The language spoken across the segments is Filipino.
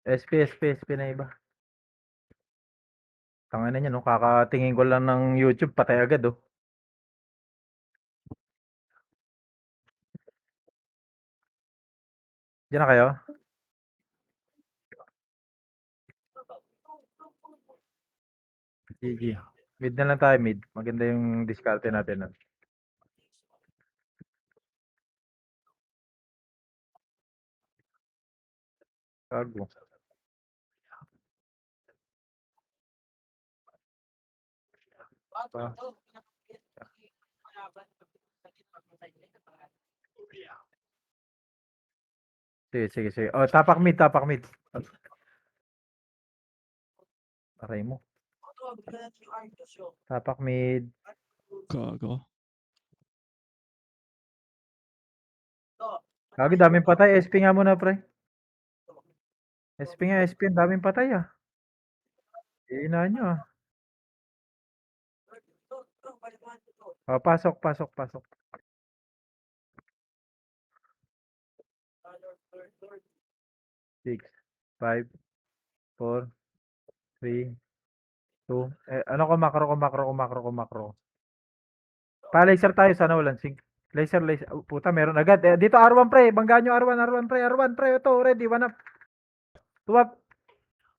SP na iba. Tangina niya, no? Kakatingin ko lang ng YouTube, patay agad, oh. Diyan na kayo? GG. Mid na lang tayo, mid. Maganda yung diskarte natin, no? Gago. Pa. Sige. Oh, tapak mid. Aray mo. Tapak mid. Gago. Gagi, daming patay. SP nga muna, pre. SP, ang daming patay, ah. Iinahan nyo, ah. Oh, pasok. 6, 5, 4, 3, 2. Ano ko, makro. Pa-laser tayo, sana walang sync. Laser. Oh, puta, meron agad. Dito, R1, pre. Banggaan nyo, R1, pre. Ito, ready. 1 up. 2 up.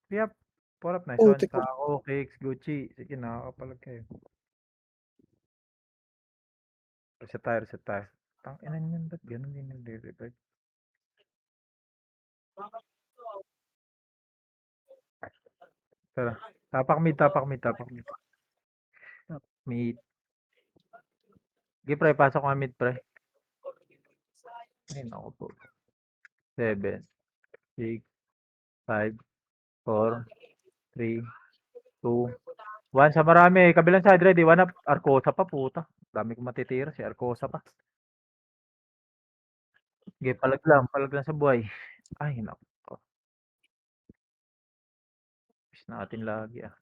3 up. 4 up. Nice one. Tako, Kicks, Gucci. Sige, nakakapalag kayo. Reset tayo. Tang-inan yun, ba't ganun din yung revive? Tara. Tapak mid. Mid. Sige, pre. Pasok nga mid, pre. Ay, naku po. 7, 6, 5, 4, 3, 2, 1. Sa marami. Kabilang side, ready. 1 up. Arcosa pa, puta. Dami kong matitira. Si Arcosa pa. Sige, palag lang sa buhay. Ay, naku. Miss natin lagi, ah.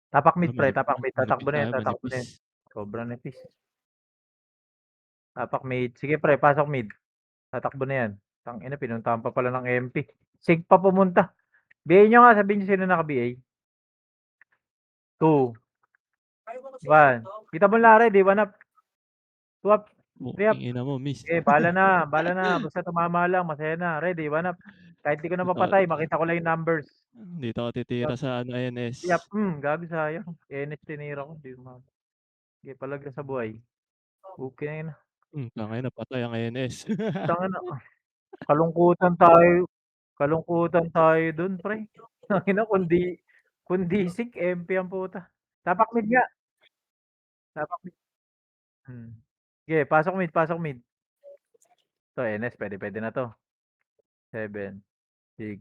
Tapak mid, pre. Tatakbo na yan. Manipis. Sobrang nipis. Tapak mid. Sige, pre. Pasok mid. Tatakbo na yan. Tangina, pinuntahan pa pala ng MP. Sig pa pumunta. BA nyo nga. Sabihin nyo sino naka-BA. 2, 1. Kita mo na, ready. 1 up. 2 up. 3 up. Ina mo, miss. Okay, bala na. Basta tumama lang. Masaya na. Ready. 1 up. Kahit di ko na mapatay, makita ko lang yung numbers. Dito ako titira sa INS. Yap. Gabi sayang. NS tinira ko. Di ko sige, palag na sa buhay. Okay na yun. Tangay na patay ang INS. Tangina. Kalungkutan tayo dun, pre. Tangina, kundi sick, MP ang puta. Tapak mid nga. Tapak mid. Sige, pasok mid. To, NS, pwede na to. 7, 6,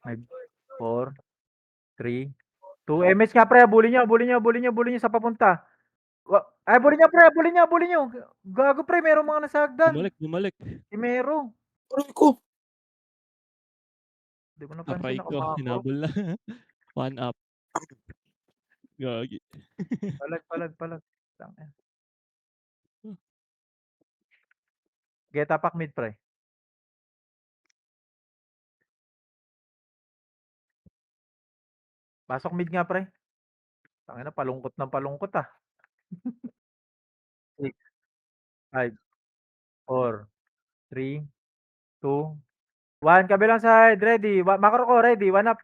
5, 4, 3, 2. MS nga, pre. Bully nyo sa papunta. Ay, bully nyo. Gago, pre. Merong mga nasagdan. Bumalik. Si Mero. Aray ko. Hindi ko Aray napansin, ko, nakamakro. hinabol na. 1 up. Gagi. Palag. Tangina. Sige, tapak mid, pre. Pasok mid nga, pre. Tangina, palungkot, ah. 6, 5, 4, 3, 2, 1. Kabilang side, ready. Macro ko, ready. 1 up.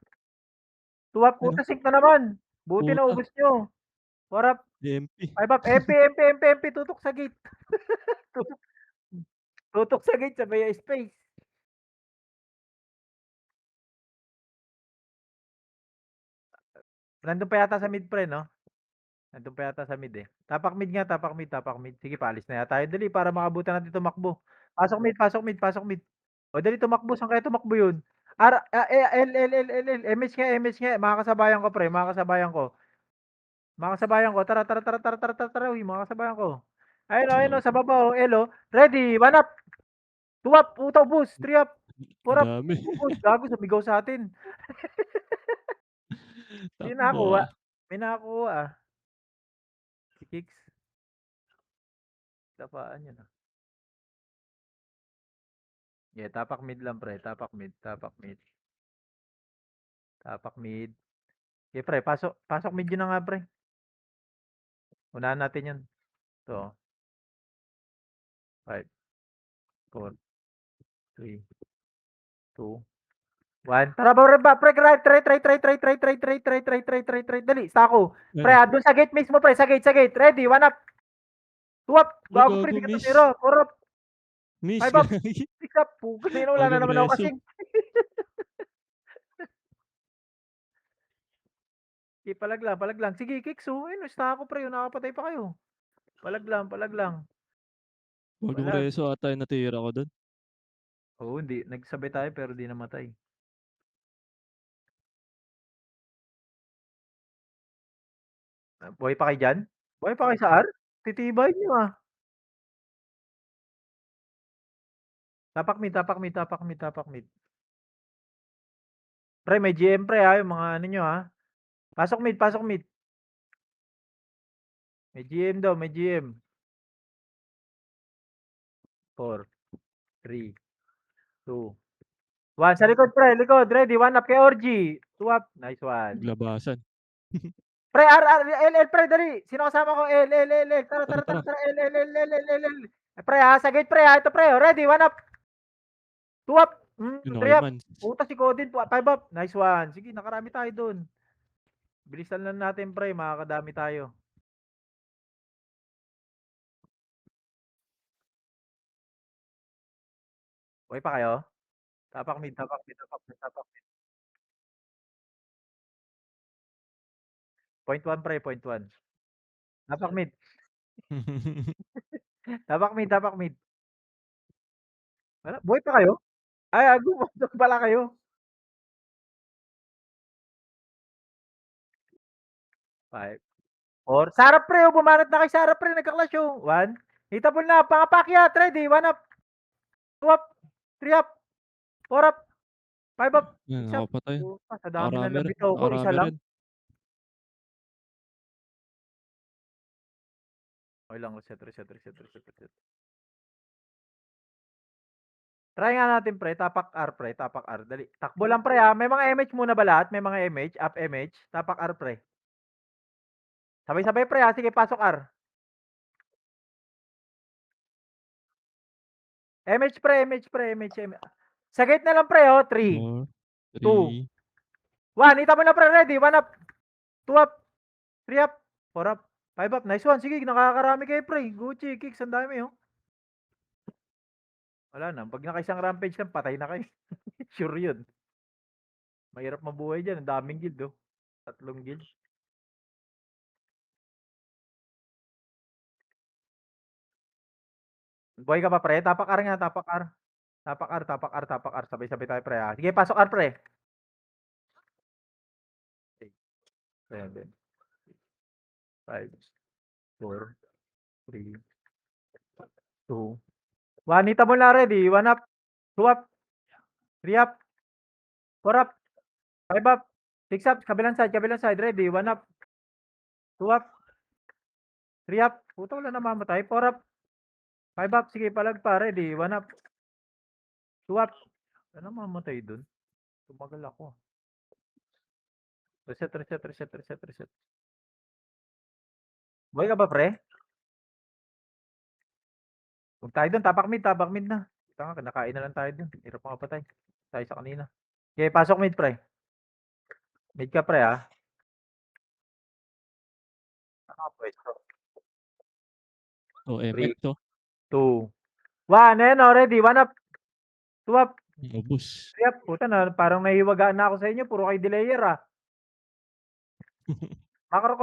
2 up. Puta, sync na naman. Buti na Puta. ubos nyo. 4 up. MP. 5 up. MP. Tutok sa gate. Tutok sa gate, sabay space. Nandun pa yata sa mid, pre, no? Nandun pa yata sa mid, eh. Tapak mid nga, tapak mid. Sige, paalis na yata tayo. Dali, para makabutan natin tumakbo. Pasok mid. O, dali, tumakbo. Saan kaya tumakbo yun? L. MS nga. Makakasabayan ko, pre. Makakasabayan ko. Tara. Uy, makakasabayan ko. Ayun, sa baba, oh. L, oh. Ready, 1 up. 2 up. Utaw, boost. 3 up. 4 up. Dami. Boost. Gago, sumigaw sa atin. May Takbo. nakakuha, ah. Si Kicks. Tapaan yun, ah. Sige, tapak mid lang pre, tapak mid, tapak mid, tapak mid. Sige pre, pasok, pasok mid yun na nga pre. Unahan natin yun. Ito, 5, 4, 3, 2, 1. Tara ba, pre, try, dali, stako. Pre, Ano? dun sa gate mismo pre, sa gate, ready, one up, two up, Uy, gago pre, gago di ka miss. tumira, four up, Miss, five up, gagi. six up, pugay na wala na naman ako Pag-apreso. kasing. Sige, palag lang. Sige, Kiksu, ayun, stako pre, nakapatay pa kayo. Palag lang. Palag. Pag-apreso ata yung natira ko dun. Oo, hindi, nagsabay tayo pero di namatay. Buhay pa kayo dyan? Buhay pa kayo sa R? Titibay niyo ah. Tapak mid, tapak mid, tapak mid, tapak mid. Pre, may GM pre ha, yung mga ano nyo ha. Pasok mid, pasok mid. May GM daw, may GM. 4, 3, 2, 1. Sa likod pre, likod. Ready, one up kay Orgy. Two up. Nice one. Naglabasan. Pre, L, pre, dali. Sino kasama ko? L. Tara, Tara, tara. L. Pre ha, sa gate pre ha. Ito pre, ready, one up. Two up. Yun, Three okay up. man. Puta si Codin, five up. Nice one. Sige, nakarami tayo dun. Bilisan lang natin pre, makakadami tayo. Okay pa kayo? Tapak mid, tapak mid, tapak mid, tapak mid. Point 1 pre, point 1. Tapak mid. Tapak mid, tapak mid. Wala, buhay pa kayo? Ay, gumagok pala kayo. 5, 4. Sarap pre, oh, bumanat na kay Sarap pre, nagka-clash yung 1. Hitabol na, pangapakyat, ready, 1 up, 2 up, 3 up, 4 up, 5 up, Yan, 6 up. nakapatay. Puta, sa dami ng Nakarami rin. nabitaw ko, isa Nakarami lang. rin. Okay lang, reset. Try nga natin pre, tapak R, dali. Takbo lang pre ha, may mga MH muna ba lahat? May mga MH, up MH, tapak R pre. Sabay-sabay pre ha, sige pasok R. MH pre, MH. Sa gate na lang pre oh, 3, 4, 2, 3. 1. Ita mo na pre, ready, 1 up, 2 up, 3 up, 4 up, 5 up. Nice one, sige, nakakarami kayo pre. Gucci, kicks, ang dami oh. Wala na, pag nakaisang rampage lang, patay na kayo. Sure yun. Mahirap mabuhay dyan, ang daming guild oh. 3 guild. Buhay ka pa pre, tapak R nga, tapak R. Tapak R. Sabay-sabay tayo pre ha. Sige, pasok R pre. 8, 7, 5, 4, 3, 2, 1. Hita mo na ready. 1 up, 2 up, 3 up, 4 up, 5 up, 6 up. Kabilang side. Ready. 1 up, 2 up, 3 up. Puta, wala namamatay. 4 up, 5 up. Sige, palag pa. Ready. 1 up, 2 up. Wala namamatay dun. Tumagal ako. Reset. Buhay ka ba pre? Huwag tayo dun. Tapak mid na. Tanga, nakain na lang tayo dun. Hirap makapatay. Tayo sa kanina. Okay, pasok mid pre. Mid ka pre ha. Nakapwesto. O, 3, MF to. 2, 1. Ayan o, ready. 1 up, 2 up, Ubus. 3 up. Puta na, parang nahihiwagaan na ako sa inyo. Puro kayo delayer ah.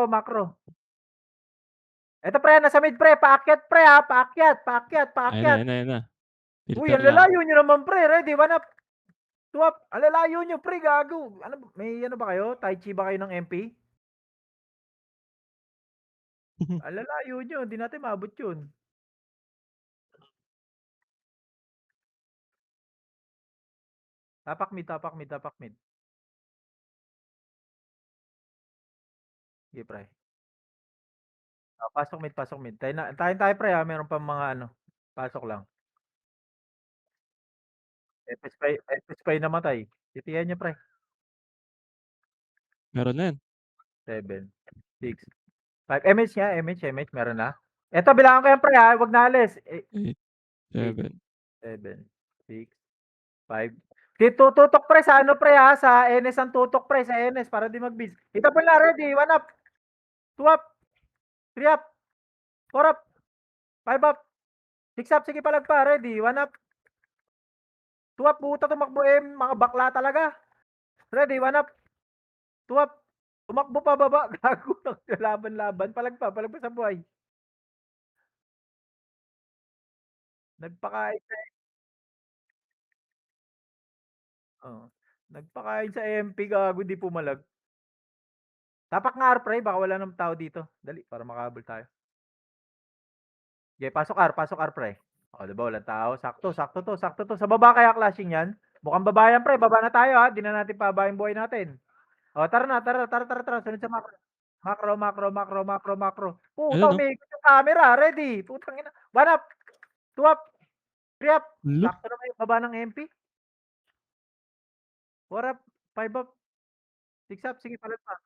Makro. Eto pre, nasa mid pre. Paakyat pre ha. Paakyat. Ayan na. Uy, Filter ang lang. lalayo nyo naman pre. Ready, 1 up, 2 up. Ang lalayo nyo pre, gago. Ano, may ano ba kayo? Tai Chi ba kayo ng MP? Ang lalayo nyo. Hindi natin maabot yun. Tapak mid. Sige pre. Pasok mid. Tayo pre ha. Meron pa mga ano. Pasok lang. Epes pa yung namatay. Titiyan niyo pre. Meron na yan. 7, 6, 5. MH nga, MH, meron na. Eto bilangan ko yan pre ha, wag na alis. 8, 8, 7. 7, 6, 5. Tutok pre sa ano pre ha, sa NS ang tutok pre, sa NS para di mag-biz. Itapon na, ready, 1 up, 2 up, 3 up, 4 up, 5 up, 6 up, sige palag pa, ready, 1 up, 2 up, puta tumakbo mga bakla talaga. Ready, 1 up, 2 up, tumakbo pa baba, gago, laban-laban, palag pa sa buhay. Nagpakain sa Oo, nagpakain sa MP, gago di pumalag. Tapak nga R pre, baka wala ng tao dito. Dali, para makahabol tayo. Sige, pasok R pre. O, di ba walang tao? Sakto to. Sa baba kaya clashing yan? Mukhang baba yan pre, baba na tayo ha. Di na natin pabayin buhay natin. O, tara. Sunod sa macro. Macro. Puta, Ayun, oh. umiikot yung camera. Ready. Putang ina. 1 up, 2 up, 3 up. Hala, Sakto naman yung baba ng MP. 4 up, 5 up, 6 up. Sige, palag pa.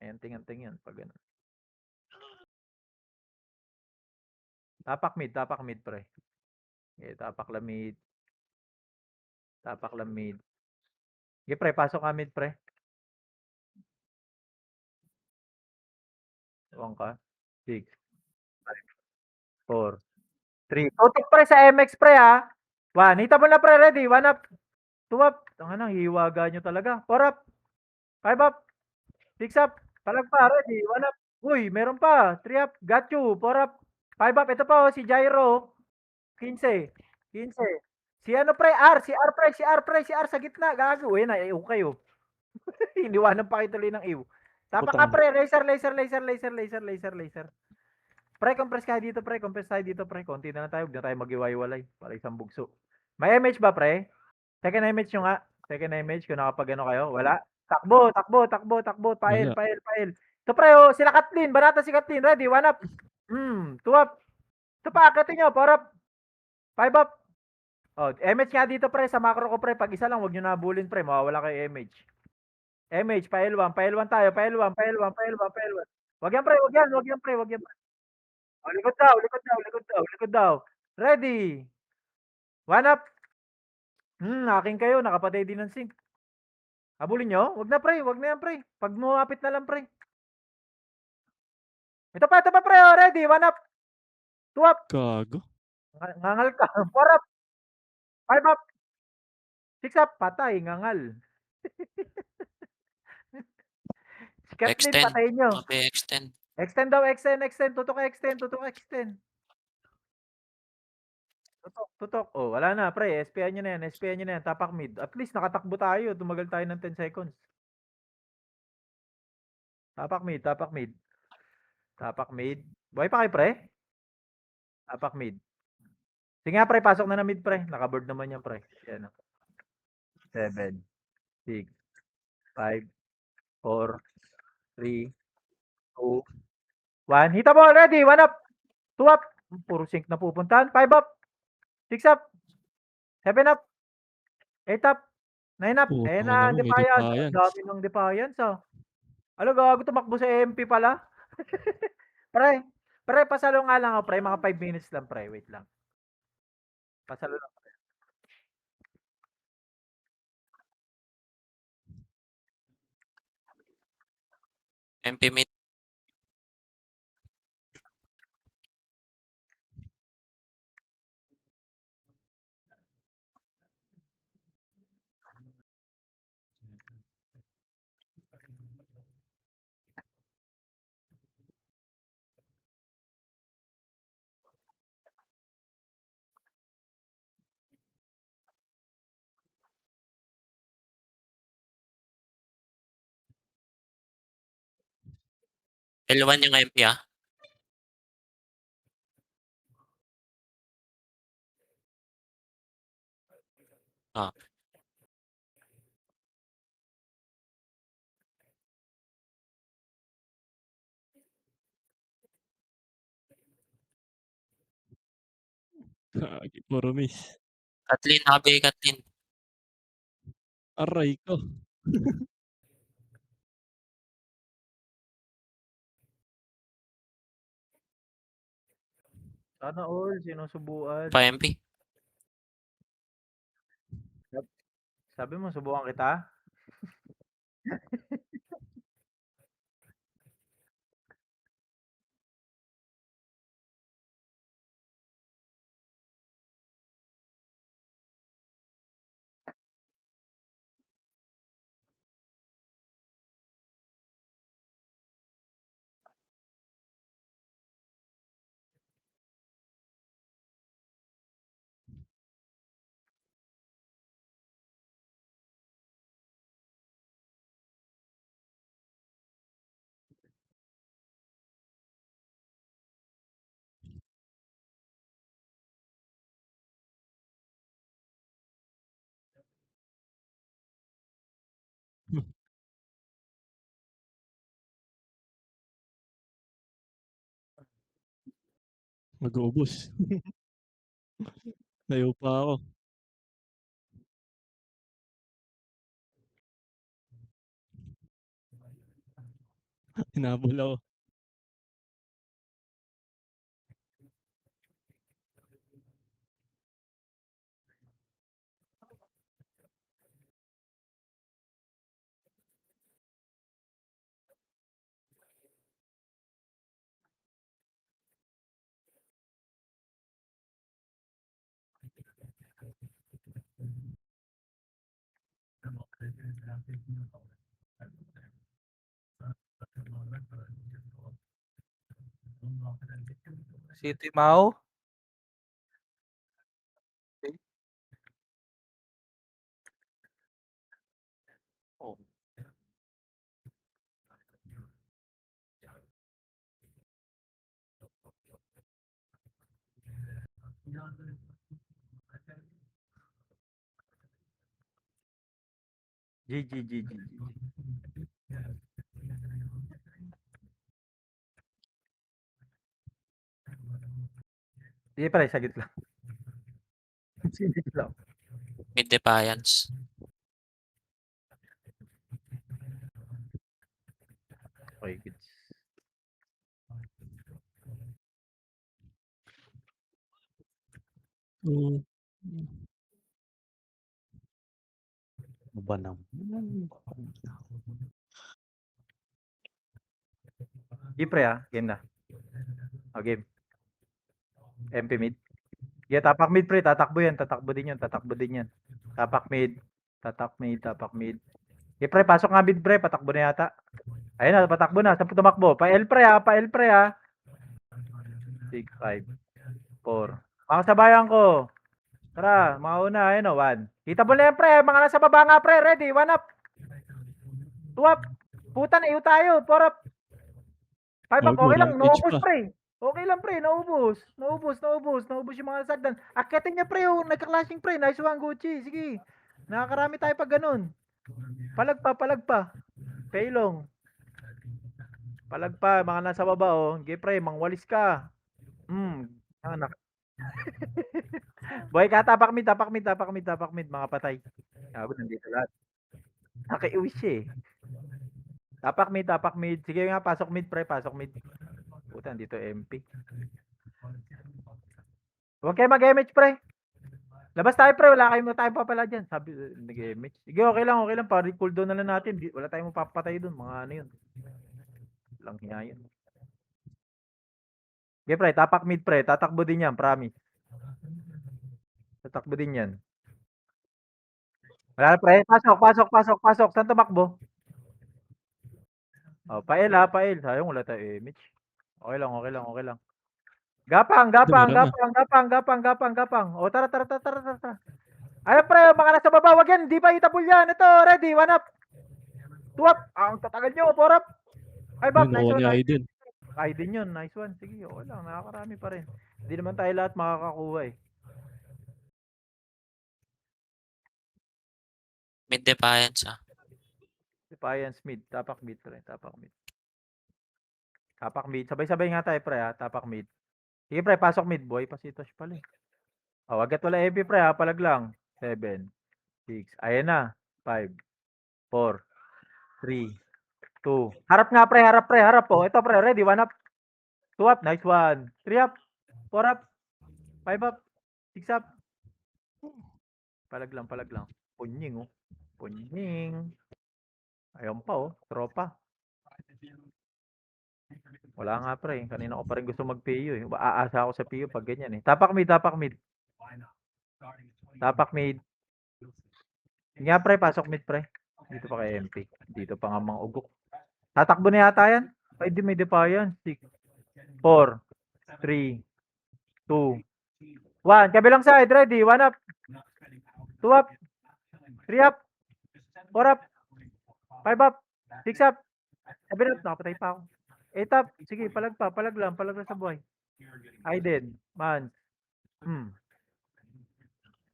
Anting yan. Pag ano. Tapak mid pre. Okay, tapak lang mid. Okay pre, pasok ka mid pre. Tuwang ka. 6, 5, 4, 3. Tutok pre sa MX pre ha. 1. Hita mo na pre, ready. 1 up, 2 up. Tanga na, hiwaga nyo talaga. 4 up, 5 up, 6 up. Palag pa, ready. 1 up. Uy, meron pa. 3 up, got you. 4 up, 5 up. Ito pa oh, si Gyro. 15, 15. Si ano pre, si R sa gitna. Gago eh, naiiw kayo. Iniwanan pa kayo tuloy ng iw. Tapak ka putang. pre, laser. Pre, compress tayo dito pre. Konti na lang tayo, huwag na tayo mag-iwaiwalay. Para isang bugso. May MH ba pre? Second MH nyo nga. Second MH kung nakapag ano kayo. Wala. Takbo. Wala. Pail. Ito pre, oh, sila Kathleen. Banata si Kathleen. Ready, 1 up. 2 up. Ito pa, akitin nyo. 4 up. 5 up. Oh, MH nga dito pre, sa macro ko pre. Pag isa lang, huwag nyo nabulin pre. Mawawala kayo MH. MH, pa L1 tayo. Pa L1. Wag yan pre, wag yan. Oh, likod daw. Ready. 1 up. Akin kayo, nakapatay din ng sync. Habulin nyo? Wag na yan pre. Pag lumapit na lang pre. Ito pa pre, oh, ready. 1 up. 2 up. Gago. Ngangal ka. 4 up. 5 up. 6 up. Patay, ngangal. Si Kathleen, Extend. patayin nyo. Okay, extend. Extend daw, extend. Tutok extend. Tutok. Oh, wala na, pre. SPI nyo na yan. Tapak mid. At least nakatakbo tayo. Tumagal tayo ng 10 seconds. Tapak mid. Buhay pa kayo, pre? Tapak mid. Sige nga, pre. Pasok na mid, pre. Nakaboard naman yan, pre. Yan. 7, 6, 5, 4, 3, 2, 1. Hita mo already. 1 up. 2 up. Puro sync na pupuntahan. 5 up. 6 up. 7 up. 8 up. 9 up. Ayan Putang ina na, mo, may Defiance. Ang defiance. dami ng Defiance, oh. Gago, tumakbo sa MP pala. Pre, pasalo nga lang ako, pre. Mga 5 minutes lang, pre. Wait lang. Pasalo lang. MP mid. L1 yung MP ah. Ah. Gagi, puro miss. Kathleen, habi Kathleen. Aray ko. Sana all sinusubuan. Pa-MP. Sabi mo subukan kita? Mag-uubos. Layo pa ako. Hinabol ako. City Mau. Oh. GG. Sige pre, sagit lang. Sagit lang. Mid Defiance. Okay, goods. Oo. Ano ba naman? Sige pre game na. Game. MP mid. Sige, tapak mid pre, tatakbo din yan. Tapak mid. Tapak mid. Sige pre, pasok nga mid pre, patakbo na yata. Ayun na, patakbo na. Saan tumakbo? Pa-L pre ha. 6, 5, 4. Makasabayan ko. Tara, mauna. Ayun o, 1. Kita mo na yan pre, mga nasa baba nga pre. Ready, 1 up. 2 up. Puta na, iyo tayo. 4 up. 5 up, Gago, okay lang. rampage Naubos pa. pre. Okay lang pre, naubos yung mga sagdan. Akitin niya pre, nagka-clashing pre. Nice one, Gucci. Sige. Nakakarami tayo pag ganun. Palag pa. Paylong. Palag pa, mga nasa baba oh. Sige pre, mangwalis ka. Anak. Boy ka, tapak mid, mga patay. Gago, nandito lahat. Nakiuwi siya eh. Tapak mid. Sige nga, pasok mid pre, Puta, nandito MP. Huwag kayo mag-MH pre. Labas tayo pre, wala tayong papala dyan. Sabi, nag-MH. Sige, okay lang. Pa-recall down na lang natin. Wala tayong mapapatay doon. Mga ano yun. Lang hiya yun. Sige pre, tapak mid pre. Tatakbo din yan, promise. Tatakbo din yan. Wala pre, pasok. Saan tumakbo? Oh, pa-L. Sayang, wala tayo MH. Okay lang. Gapang. O, tara. Ayun pre, mga nasa baba, wag yan, di pa itabol yan. Ito, ready, 1 up. 2 up. Ang tatagal nyo, 4 up. 5 up, nice Nakuha ni one. Aiden. Aiden yun, nice one. Sige, okay lang, nakakarami pa rin. Hindi naman tayo lahat makakakuha eh. Mid Defiance Defiance mid, tapak mid pre, tapak mid. Sabay-sabay nga tayo pre ha, tapak mid. Sige pre, pasok mid boy, pasitos pala eh. Oh, agad wala MP pre ha, palag lang. 7, 6, ayan na. 5, 4, 3, 2. Harap nga pre, harap pre, harap po. Ito pre, ready, 1 up. 2 up, nice one. 3 up, 4 up, 5 up, 6 up. Palag lang, palag lang. Punying oh. Punying. Ayun pa oh, tropa. Wala nga pre, kanina ko pa rin gusto mag-PU eh. Aasa ako sa PU pag ganyan eh. Tapak mid, tapak mid. Tapak mid. Nga pre, pasok mid pre. Dito pa kay MP. Dito pa nga mga ugok. Tatakbo na yata yan. Ay, di may defiance. 6, 4, 3, 2, 1. Kabilang side, ready. 1 up. 2 up. 3 up. 4 up. 5 up. 6 up. 7 up. Nakapatay pa ako. 8 up. Sige, palag pa. Palag lang sa buhay. Aiden. Man.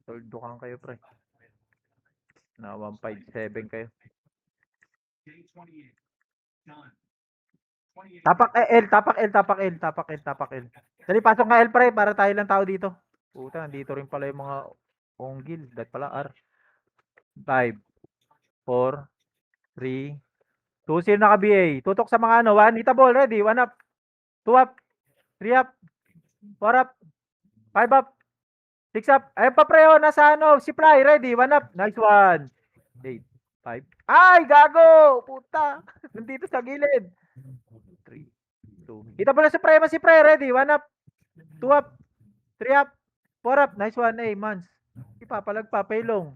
Toldukan kayo, pre. Na 157 kayo. Tapak L, tapak L, tapak L, tapak L, tapak L. Dali, pasok nga L, pre, para tayo lang tao dito. Puta, nandito rin pala yung mga onggil. Dat pala R. 5, 4, 3, 2, 0 naka-BA. Tutok sa mga ano, 1, hit a ball, ready, 1 up, 2 up, 3 up, 4 up, 5 up, 6 up. Ayun pa pre, nasa ano, si Fly, ready, 1 up, nice one. 8, 5. Ay, gago! Puta! Nandito sa gilid. 3, 2. Hit a ball na si Pre, ready, 1 up, 2 up, 3 up, 4 up, nice one, Mans. Ipapalag pa, pailong.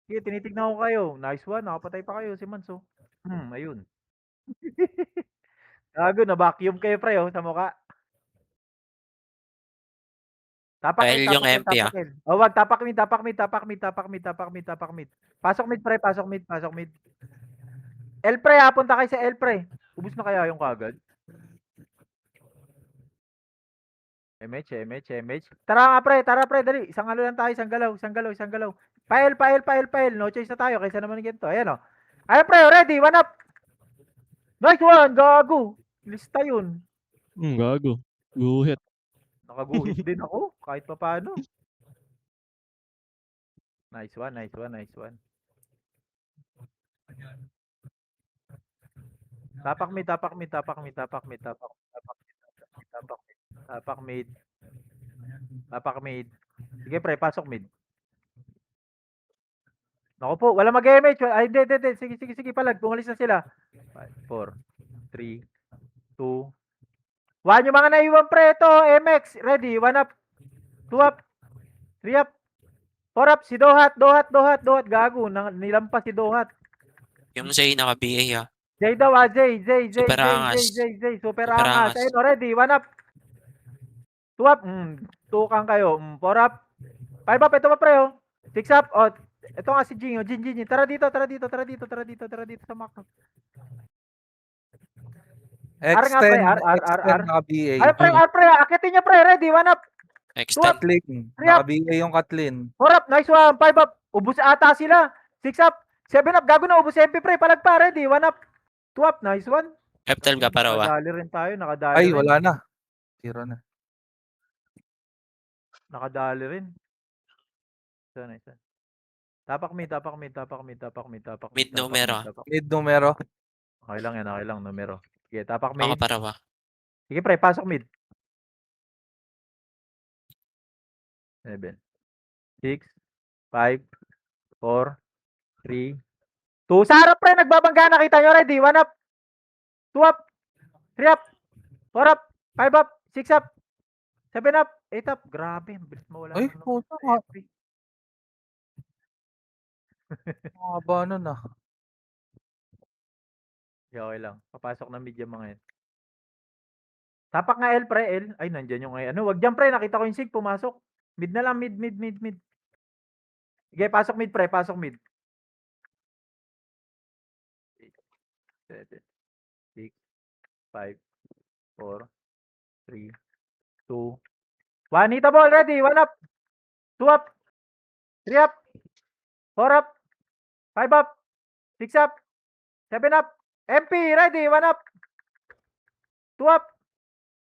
Sige, tinitignan ko kayo. Nice one, nakapatay pa kayo si Manso. Ayun. Gago, na-vacuum kayo pre, sa mukha. Tapak Dahil mid, yung tapak mid, MP, tapak mid. Oh, wag, tapak mid, tapak mid, tapak mid, tapak mid, tapak mid, tapak mid. Pasok mid pre, pasok mid, pasok mid. L pre, punta kayo sa L pre. Ubus na kaya yung kagad? MH. Tara pre, dali. Isang ano lang tayo, isang galaw. Pael. No choice na tayo, kaysa naman ganito. Ayan o. Ayan pre, ready, 1 up. Nice one, gago. Lista yun. Gago. Guhit. Nakaguhit din ako, kahit pa paano. Nice one. Tapak mid. Sige pre, pasok mid. Naku po, wala mag-MH. Ay, hindi. Sige, palag. Pumalis na sila. 5, 4, 3, 2, 1. Yung mga naiwan pre, ito, MX. Ready, 1 up, 2 up, 3 up, 4 up. Si Dohat. Gago, nilampas si Dohat. Yung Zay naka-BA Jay daw, Jay. Super angas. Super Super angas. angas. Ayun, already, 1 up, 2 up. Tukang kayo. 4 up, 5 up. Ito pa pre, 6 up. Ito nga si Jing. Jing. Tara dito sa Macro. Extend R. naka-BA. Ay, pre. Akitin niya pre. Ready, 1 up. Extend. Katlin. Three up. Naka-BA yung Katlin. 4 up. Nice one. 5 up. Ubus ata sila. 6 up. 7 up. Gago na. Ubus MP pre. Palag pa. Ready, 1 up. 2 up. Nice one. F12 ka para Nakadali rin tayo. Ay, wala na. Zero na. Nakadali rin. Nice. Tapak mid. Mid numero. Mid numero. Okay lang yan. Numero. Sige, tapak mid. Ako para Sige pre, pasok mid. 7, 6, 5, 4, 3, 2. Sa harap pre, nagbabangga. Nakita nyo, ready? 1 up, 2 up, 3 up, 4 up, 5 up, 6 up, 7 up, 8 up. Grabe, bilis mawala. Ay, puta nga. Mahaba nun ah. Okay lang. Papasok na mid yung mga yan. Tapak nga L pre, L. Ay, nandyan yung ano. Wag dyan pre, nakita ko yung sig, pumasok. Mid na lang, mid. Sige, pasok mid pre, pasok mid. 7, 6, 5, 4, 3, 2, 1. Hit a ball, ready, 1 up, 2 up, 3 up, 4 up, 5 up, 6 up, 7 up, MP, ready, 1 up, 2 up,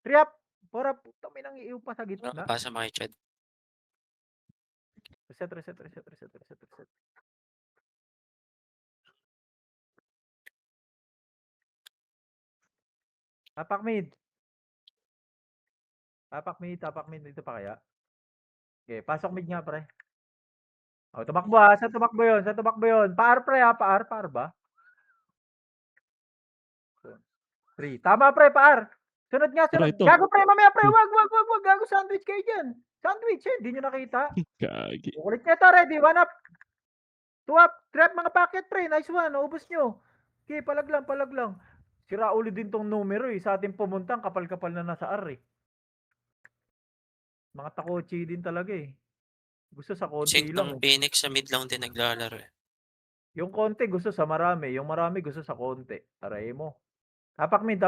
3 up, 4 up. Puta, may nang iiw pa sa gitna. Pasa mga Chad. Reset, reset, reset, reset, reset, reset. Tapak mid. Tapak mid, tapak mid. Dito pa kaya? Okay, pasok mid nga, pre. Oh, tumakbo ha. Saan tumakbo yun? Saan tumakbo yun? Paar, pre ha. Paar ba? 3. Tama, pre, paar. Sunod nga, Tara, sunod. ito. Gago, pre, mamaya, pre. Hmm. Wag. Gago, sandwich kayo dyan. Sandwich, eh. Hindi nyo nakita. Gagi. Kukulit nyo ito, ready. 1 up. 2 up. 3 up, mga packet, pre. Nice one. Naubos nyo. Okay, palag lang. Sira ulo din tong numero, eh. Sa ating pumuntang, kapal-kapal na nasa R, eh. Mga takochi din talaga, eh. Gusto sa konti Sync lang, ng eh. Phoenix sa mid lang din naglalaro eh. Yung konti gusto sa marami, yung marami gusto sa konti. Aray mo. Tapak mid.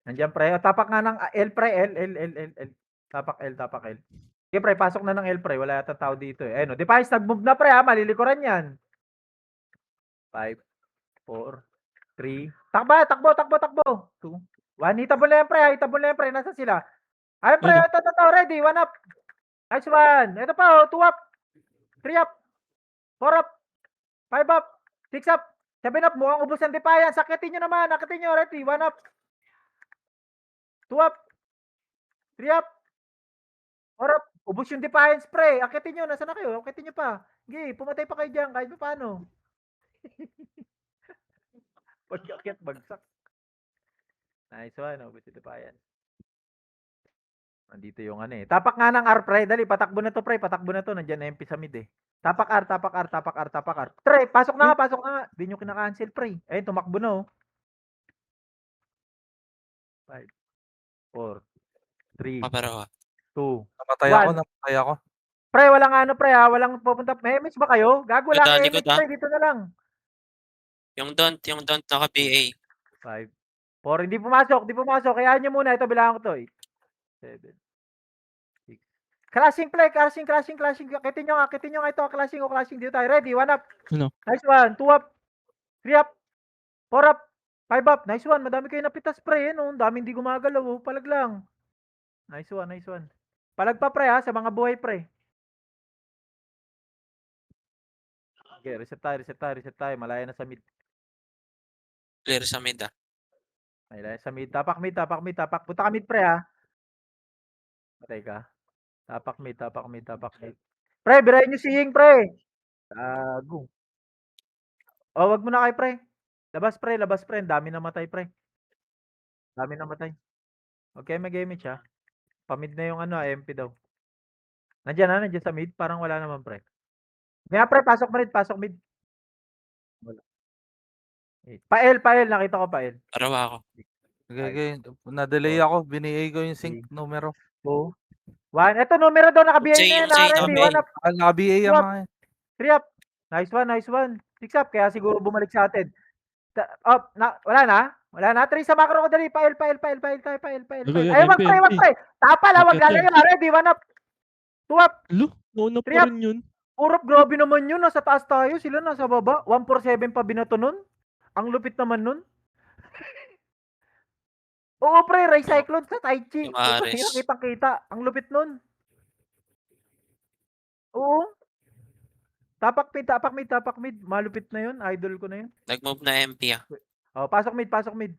Nandiyan, pre. Tapak nga ng L, pre. L. Tapak L. Okay, pre, pasok na ng L, pre. Wala yata tao dito, eh. Ayun, Defiance, nag-move na, pre, ha. Malilikuran yan. 5, 4, 3. Takbo. 2, 1. Hitabol na yan, pre. Nasaan sila? Ayun, pre. Ayun, Ito. Ready. 1 up. Nice one. Ito pa, 2 up. 3 up. 4 up. 5 up. 6 up. 7 up. Mukhang ubos ang Defiance. Akitin nyo naman. Ready. 1 up. 2 up. 3 up. 4 up. Ubos yung Defiance, pre. Akitin nyo. Nasaan na kayo? Akitin nyo pa. Sige, pumatay pa kayo dyan. Kahit pa paano. Pag-akit, bagsak. Nice one. Ubos yung Defiance. Nandito yung ano, eh. Tapak nga ng R, pre. Dali, patakbo na to, pre. Nandiyan MP sa mid, eh. Tapak R. Pre, pasok na nga. Di nyo kinakancel, pre. Ayun, tumakbo na, oh. 5, 4, 3, Paparawa. 2. Namatay ako. Pre, walang ano, pre, ha. Walang pupunta. May MS ba kayo? Gago lang. Likod, MS, pre. Dito na lang. Yung don't naka-BA. 5, 4. Hindi pumasok. Kaya nyo muna. Ito, bilangan ko to, eh. 7, 6. Crashing, play. Crashing. Akitin nyo nga ito. Crashing. Dito tayo. Ready. 1 up. Ano? Nice one. 2 up. 3 up. 4 up. 5 up. Nice one. Madami kayo napitas, pre. Ang daming di gumagalaw. Oh. Palag lang. Nice one. Palag pa, pre, ha. Sa mga buhay, pre. Okay, reset tayo. Malaya na sa mid. Clear sa mid ah. Malaya sa mid. Tapak mid. Punta ka mid, pre, ha. Patay ka. Tapak mid. Pre, birahin nyo si Ying, pre. Gago. Oh, wag mo na kayo, pre. Labas, pre. Ang dami namatay, pre. Okay, may game siya. Pamid na yung ano, MP daw. Nandiyan sa mid. Parang wala naman, pre. Kaya, pre, pasok mid. Wala. Pa-L. Nakita ko pa-L. Parawa ako. Sige. Na-delay ako. Bini-A ko yung sync numero. 2, 1. Ito, numero daw. Naka-BA na yan. Ready. 1 up. Naka-BA yung mga yun. 3 up. Nice one. 6 up. Kaya siguro bumalik sa atin. Wala na. 3 sa macro ko dali. Pa-L. Ano yan? Ay, wag, MP. pre. Tapal, wag Bakit lalayo. Ready. 1 up. 2 up. Lo, nauna Three pa up. rin yun. Purop, grabe naman yun. Nasa taas tayo. Sila nasa baba. 147 pa binato nun. Ang lupit naman nun. Oo, pre. Ray Cyclone sa Tai Chi. Yung Ares. Kitang-kita. Ang lupit nun. Oo. Tapak mid. Malupit na yun. Idol ko na yun. Nag-move na MP ah. Oh, pasok mid.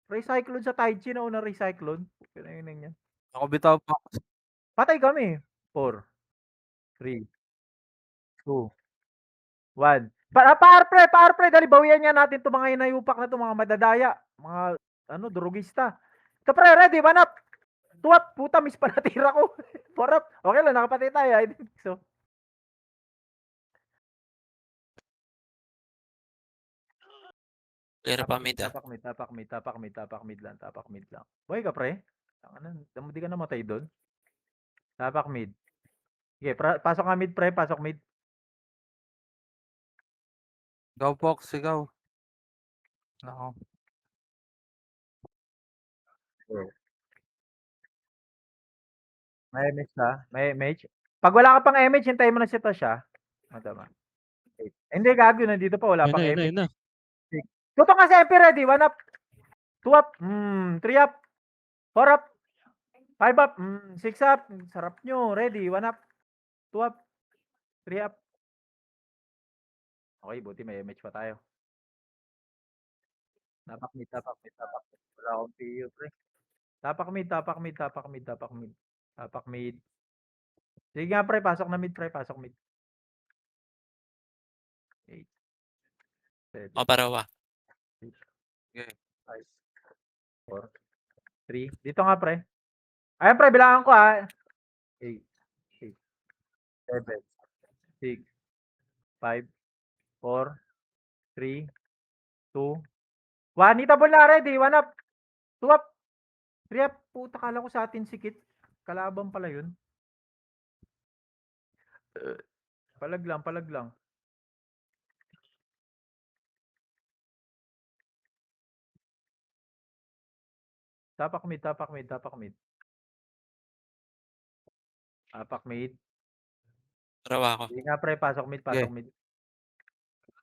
Ray Cyclone sa Tai Chi na unang Ray Cyclone. Pinainan yan. Ako bitaw pa. Patay kami. 4, 3, 2, 1. Paar pre. Dali, bawian niya natin itong mga inayupak na itong mga madadaya. Mga, drugista. Ito, pre, ready. 1 up. 2 up. Puta, miss pa natira ko. 4 up. Okay lang, nakapatay tayo. I think so. Clear pa mid ah. Tapak mid lang. Buhay ka, pre. Di ka namatay doon. Tapak mid. Okay, pasok nga mid, pre. Pasok mid. Ikaw, Fox. Ikaw. Ako. May MH na. May MH. Pag wala ka pang MH, hintayin mo na si Tasha. Tama. Hindi, gago. Nandito pa. Wala pang MH. Yun na. Tuto nga si MP ready. 1 up. 2 up. 3 up. 4 up. 5 up, 6 up. Sarap nyo. Ready, 1 up, 2 up, 3 up. Okay, buti may MH pa tayo. Tapak mid, tapak mid, tapak mid. Wala akong PU, pre. Tapak mid, tapak mid, tapak mid, tapak mid. Tapak mid. Sige nga, pre. Pasok na mid, pre. Pasok mid. 8, 7, Maparawa. 6, Okay. 5, 4, 3. Dito nga, pre. Ayan, pre. Bilangan ko, ha. 8, 8, 7, 6, 5, 4, 3, 2, 1. Hitable na, ready. 1 up, 2 up, 3 up. Puta, kala ko sa atin sikit. Kalaban pala yun. Palag lang, palag lang. Tapak mid, tapak mid, tapak mid. Tapak mid. Parawa ako. Sige nga, pre. Pasok mid, pasok Okay. mid.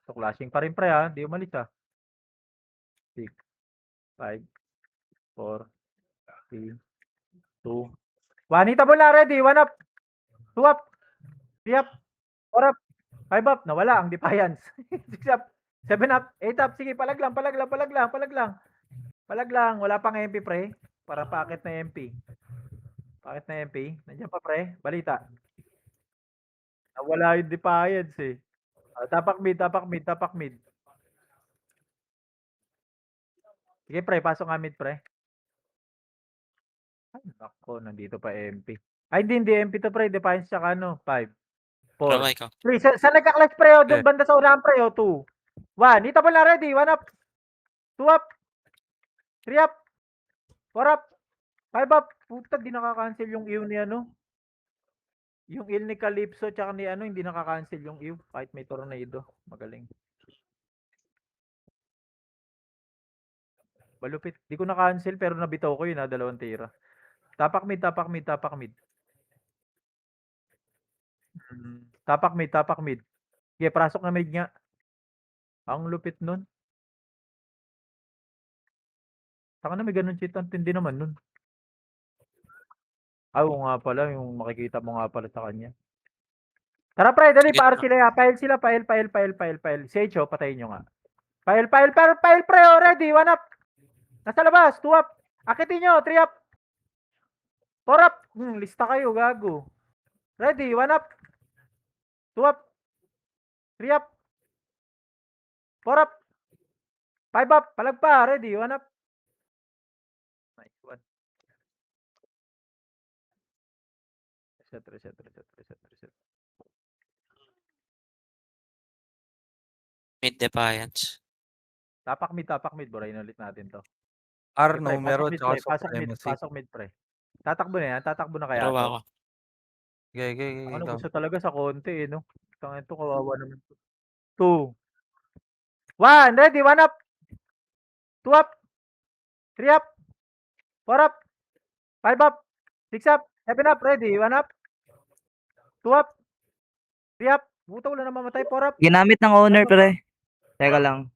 So, clashing pa rin, pre, ha. Hindi umalis, ha. 6, 5, 4, 3, 2, 1. Hitable na, ready. 1 up, 2 up, 3 up, 4 up, 5 up. Nawala ang defiance. 6 up, 7 up, 8 up. Sige, palag lang, palag lang, palag lang, palag lang. Palag lang. Wala pang MP, pre. Para paakit na MP. Paakit na MP. Nandiyan pa, pre. Balita. Nawala yung defiance, eh. Tapak mid, tapak mid, tapak mid. Sige, pre. Pasok nga mid, pre. Ay, nako. Nandito pa MP. Ay, hindi MP to, pre. Defiance tsaka ano. 5, 4, Parawa ikaw. 3. Sa nagka-clutch, pre, o. Doon Okay. banda sa unahan, pre, o. 2, 1. Hitable na, ready. 1 up, 2 up, 3 up, 4 up, 5 up. Puta, di nakaka-cancel yung EW ni ano. Yung il ni Calypso tsaka ni ano, hindi nakaka-cancel yung EW. Kahit may tornado. Magaling. Malupit. Di ko na-cancel pero nabitaw ko yun, ha. 2 tira. Tapak mid, tapak mid, tapak mid. Tapak mid, tapak mid. Sige, pasok na mid nga. Ang lupit nun. Saka na may ganun cheat. Ang tindi naman nun. Oo nga pala, yung makikita mo nga pala sa kanya. Tara, pre, dali, Sige, para sila, ha. File sila, file, file, file, file, file. Si H, patayin nyo nga. File, file, file, file, pre, ready, 1 up. Nasa labas, 2 up. Akitin nyo, 3 up. 4 up. Lista kayo, gago. Ready, 1 up. 2 up. 3 up. 4 up. 5 up. Palag pa, ready, 1 up. Nice one. Reset, reset, reset, reset, reset. Mid Defiance. Tapak mid, burahin ulit natin to. R, Sige, pre, numero, pasok mid, tsaka pre. Pasok mid, supremacy. pasok mid, pre. Tatakbo na yan, tatakbo na kaya Parawa to. ako. Okay, okay, okay. Ano, Ikaw. gusto talaga sa konti, eh, no? Tangin to, kawawa naman. 2, 1, ready, 1 up. 2 up. 3 up. 4 up. 5 up. 6 up. 7 up, ready, 1 up. 2 up. 3 up. Buta, wala na mamatay, 4 up. Ginamit ng owner, pre. Teka lang.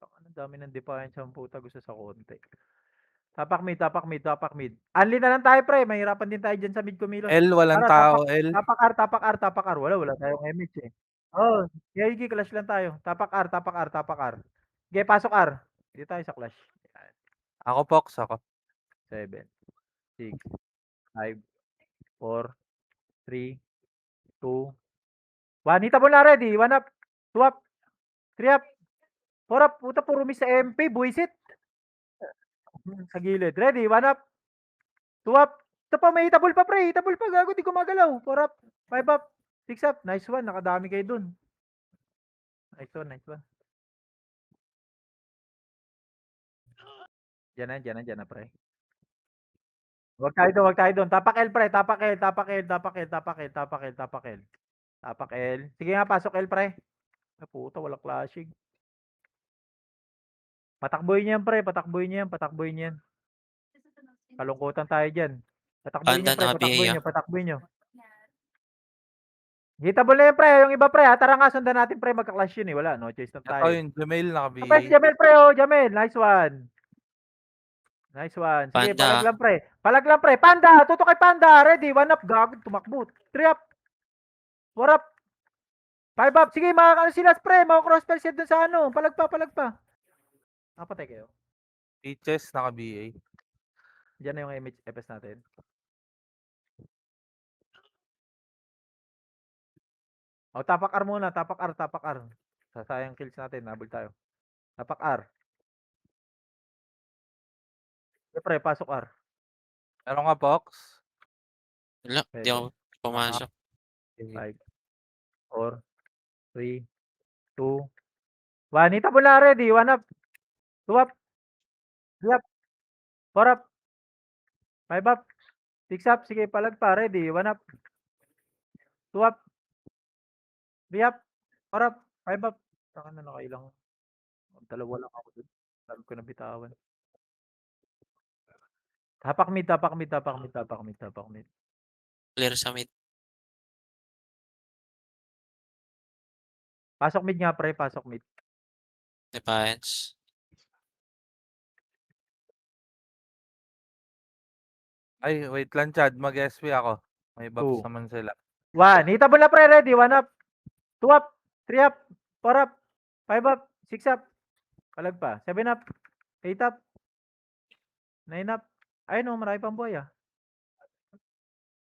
Ang dami ng defiance ang puta, gusto sa konti. Tapak mid, tapak mid, tapak mid. Unli na lang tayo, pre. Mahirapan din tayo dyan sa mid kumilos. L, walang Ano, tao, L. tapak R, tapak R, tapak R. Wala tayong MH, eh. Oo, sige, clash lang tayo. Tapak R, tapak R, tapak R. Okay, pasok R. Hindi tayo sa clash. Ako, Pox, ako. 7, 6, 5, 4, 3, 2, 1. Hitable na, ready. 1 up, 2 up, 3 up, 4 up. Puta, puro miss sa MP. Buisit. Sa gilid. Ready, 1 up, 2 up. Ito pa, may hitable pa, pre. Hitable pa, gago. Di gumagalaw. 4 up, 5 up, 6 up. Nice one. Nakadami kayo dun. Nice one, nice one. Diyan na, pre. Huwag tayo doon, huwag tayo doon. Tapak L, pre. Tapak L, tapak L, tapak L, tapak L, tapak L, tapak L. Tapak L. Sige nga, pasok L, pre. Ah, puta, walang clashing. Patakboy niyan, pre. Patakboy niyan, patakboy niyan. Kalungkutan tayo dyan. Patakboy niyo, Panda, pre. naka-BA, Patakboy ah. niyo, patakboy niyo. Hitable na yun, pre. Yung iba, pre, ha. Tara nga, sundan natin, pre. Magka-clash yun, eh. Wala, no choice na Ito tayo. yung Jamail Ah, pre, si naka-BA. Jamel, pre, oh. Jamel, nice one. Nice one. Sige, Panda, palag lang, pre. Palag lang, pre. Panda, tutok kay Panda. Ready, 1 up. Gago, tumakbo. 3 up. 4 up. 5 up. Sige, mga ano sila, pre. Mga crossfire set dun sa ano. Palag pa, palag pa. Nakapatay kayo. Teaches naka-BA. Diyan na yung image FS natin. O, tapak R muna. Tapak R, tapak R. Sasayang kills natin. Nabul tayo. Tapak R. Pre, pasok R. Meron nga, Pox? wala, di ako pumasok. 5, 4, 3, 2, 1. Itabo na, ready. 1 up. 2 up. 3 up. 4 up. 5 up. 6 up. Sige, palag pa. Ready. 1 up. 2 up. 3 up. 4 up. 5 up. Saka na nakailang. Dalawa lang ako dun. Sabi ko na bitawan. Tapak mid, tapak mid, tapak mid, tapak mid, tapak mid. Clear sa mid. Pasok mid nga, pre. Pasok mid. Defiance. Ay, wait lang, Chad. Mag-SP ako. May buffs Two. naman sila. 1. Hitable na, pre. Ready. 1 up. 2 up. 3 up. 4 up. 5 up. 6 up. Palag pa. 7 up. 8 up. 9 up. Ay, no. Marami pang buhay, ah.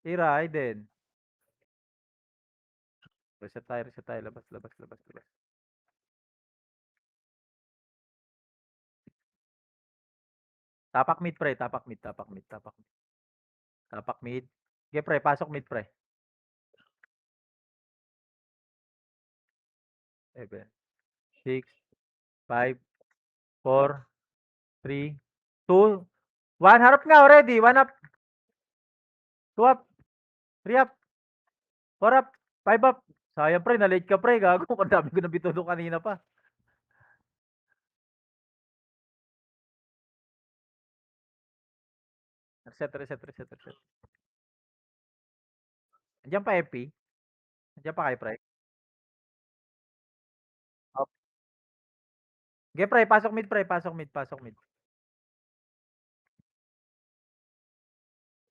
Tira, ay din. Reset tayo, reset tayo. Labas, labas, labas, labas. Tapak mid, pre. Tapak mid, tapak mid, tapak mid. Tapak mid. Okay, pre. Pasok mid, pre. 7, 6, 5, 4, 3, 2, 1. Harap nga already. 1 up. 2 up. 3 up. 4 up. 5 up. Sayang, pre. Na-late ka, pre. Gago. Ang dami ko na bitulo kanina pa. Reset, reset, reset, reset. Andiyan pa, FP. Andiyan pa kayo, pre. Up. Okay, pre. Pasok mid, pre. Pasok mid, pasok mid.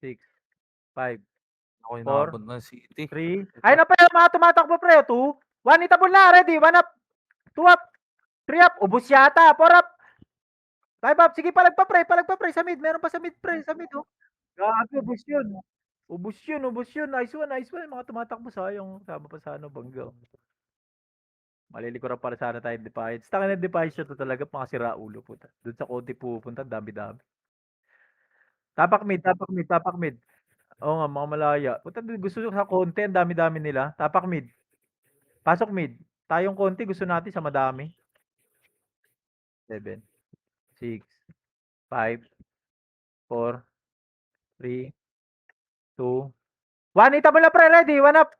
6, 5, Ako yung 4, nakabot ng City. 3. Ay na, pre. Mga tumatakbo, pre. 2. 1. Itabol na. Ready. 1 up. 2 up. 3 up. Ubus yata. 4 up. 5 up. Sige, palag pa, pre. Palag pa, pre. Sa mid. Meron pa sa mid, pre. Sa mid, oh. Gago, ubus yun. Ubus yun, ubus yun. Nice one, nice one. Mga tumatakbo, sayang. Sama pa sa ano, bangga. Malilikuran para sana tayo Defiance. Taka na Defiance siya to talaga, makasira ulo po. Doon sa konti pupunta, dami-dami. Tapak mid, tapak mid, tapak mid. Oo nga, mga malaya. Puta, gusto sa konti, ang dami-dami nila. Tapak mid. Pasok mid. Tayong konti, gusto natin sa madami. 7, 6, 5, 4, 3, 2, 1. Itabol na, pre. Ready. 1 up.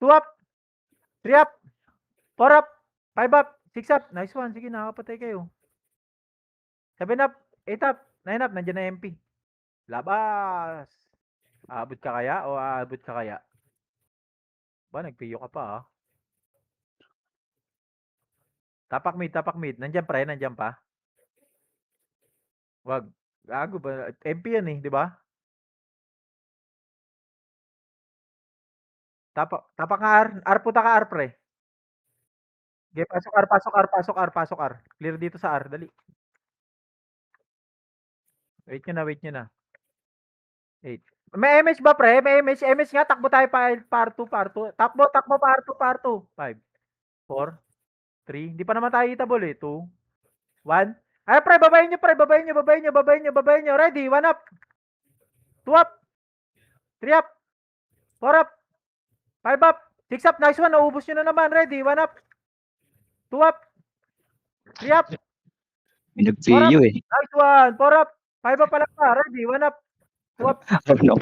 2 up. 3 up. 4 up. 5 up. 6 up. Nice one. Sige, nakapatay kayo. 7 up. 8 up. 9 up. Nandiyan na MP. Labas. Aabot ka kaya o aabot ka kaya? Ba, nagpiyo ka pa, ha? Tapak mid, tapak mid. Nandiyan pre, nandiyan pa. Wag. Gago ba? MP yan eh, di ba? Tapak nga R. R puta ka R, pre. Okay, pasok R, pasok R, pasok R, pasok R. Clear dito sa R, dali. Wait nyo na, wait nyo na. 8. May MH ba, pre? May MH. MH nga, takbo tayo pa par 2, par 2. Takbo, takbo, par 2, par 2. 5, 4, 3. Hindi pa naman tayo itabol eh. 2, 1. Ay, pre, babayin nyo, pre. Babayin nyo, babayin nyo, babayin nyo, babayin nyo. Ready? 1 up. 2 up. 3 up. 4 up. 5 up. 6 up. Nice one. Naubos nyo na naman. Ready? 1 up. 2 up. 3 up. Pinagpiyo eh. Nice one. 4 up. 5 up pala pa. Ready? 1 up. 2 up. Ano?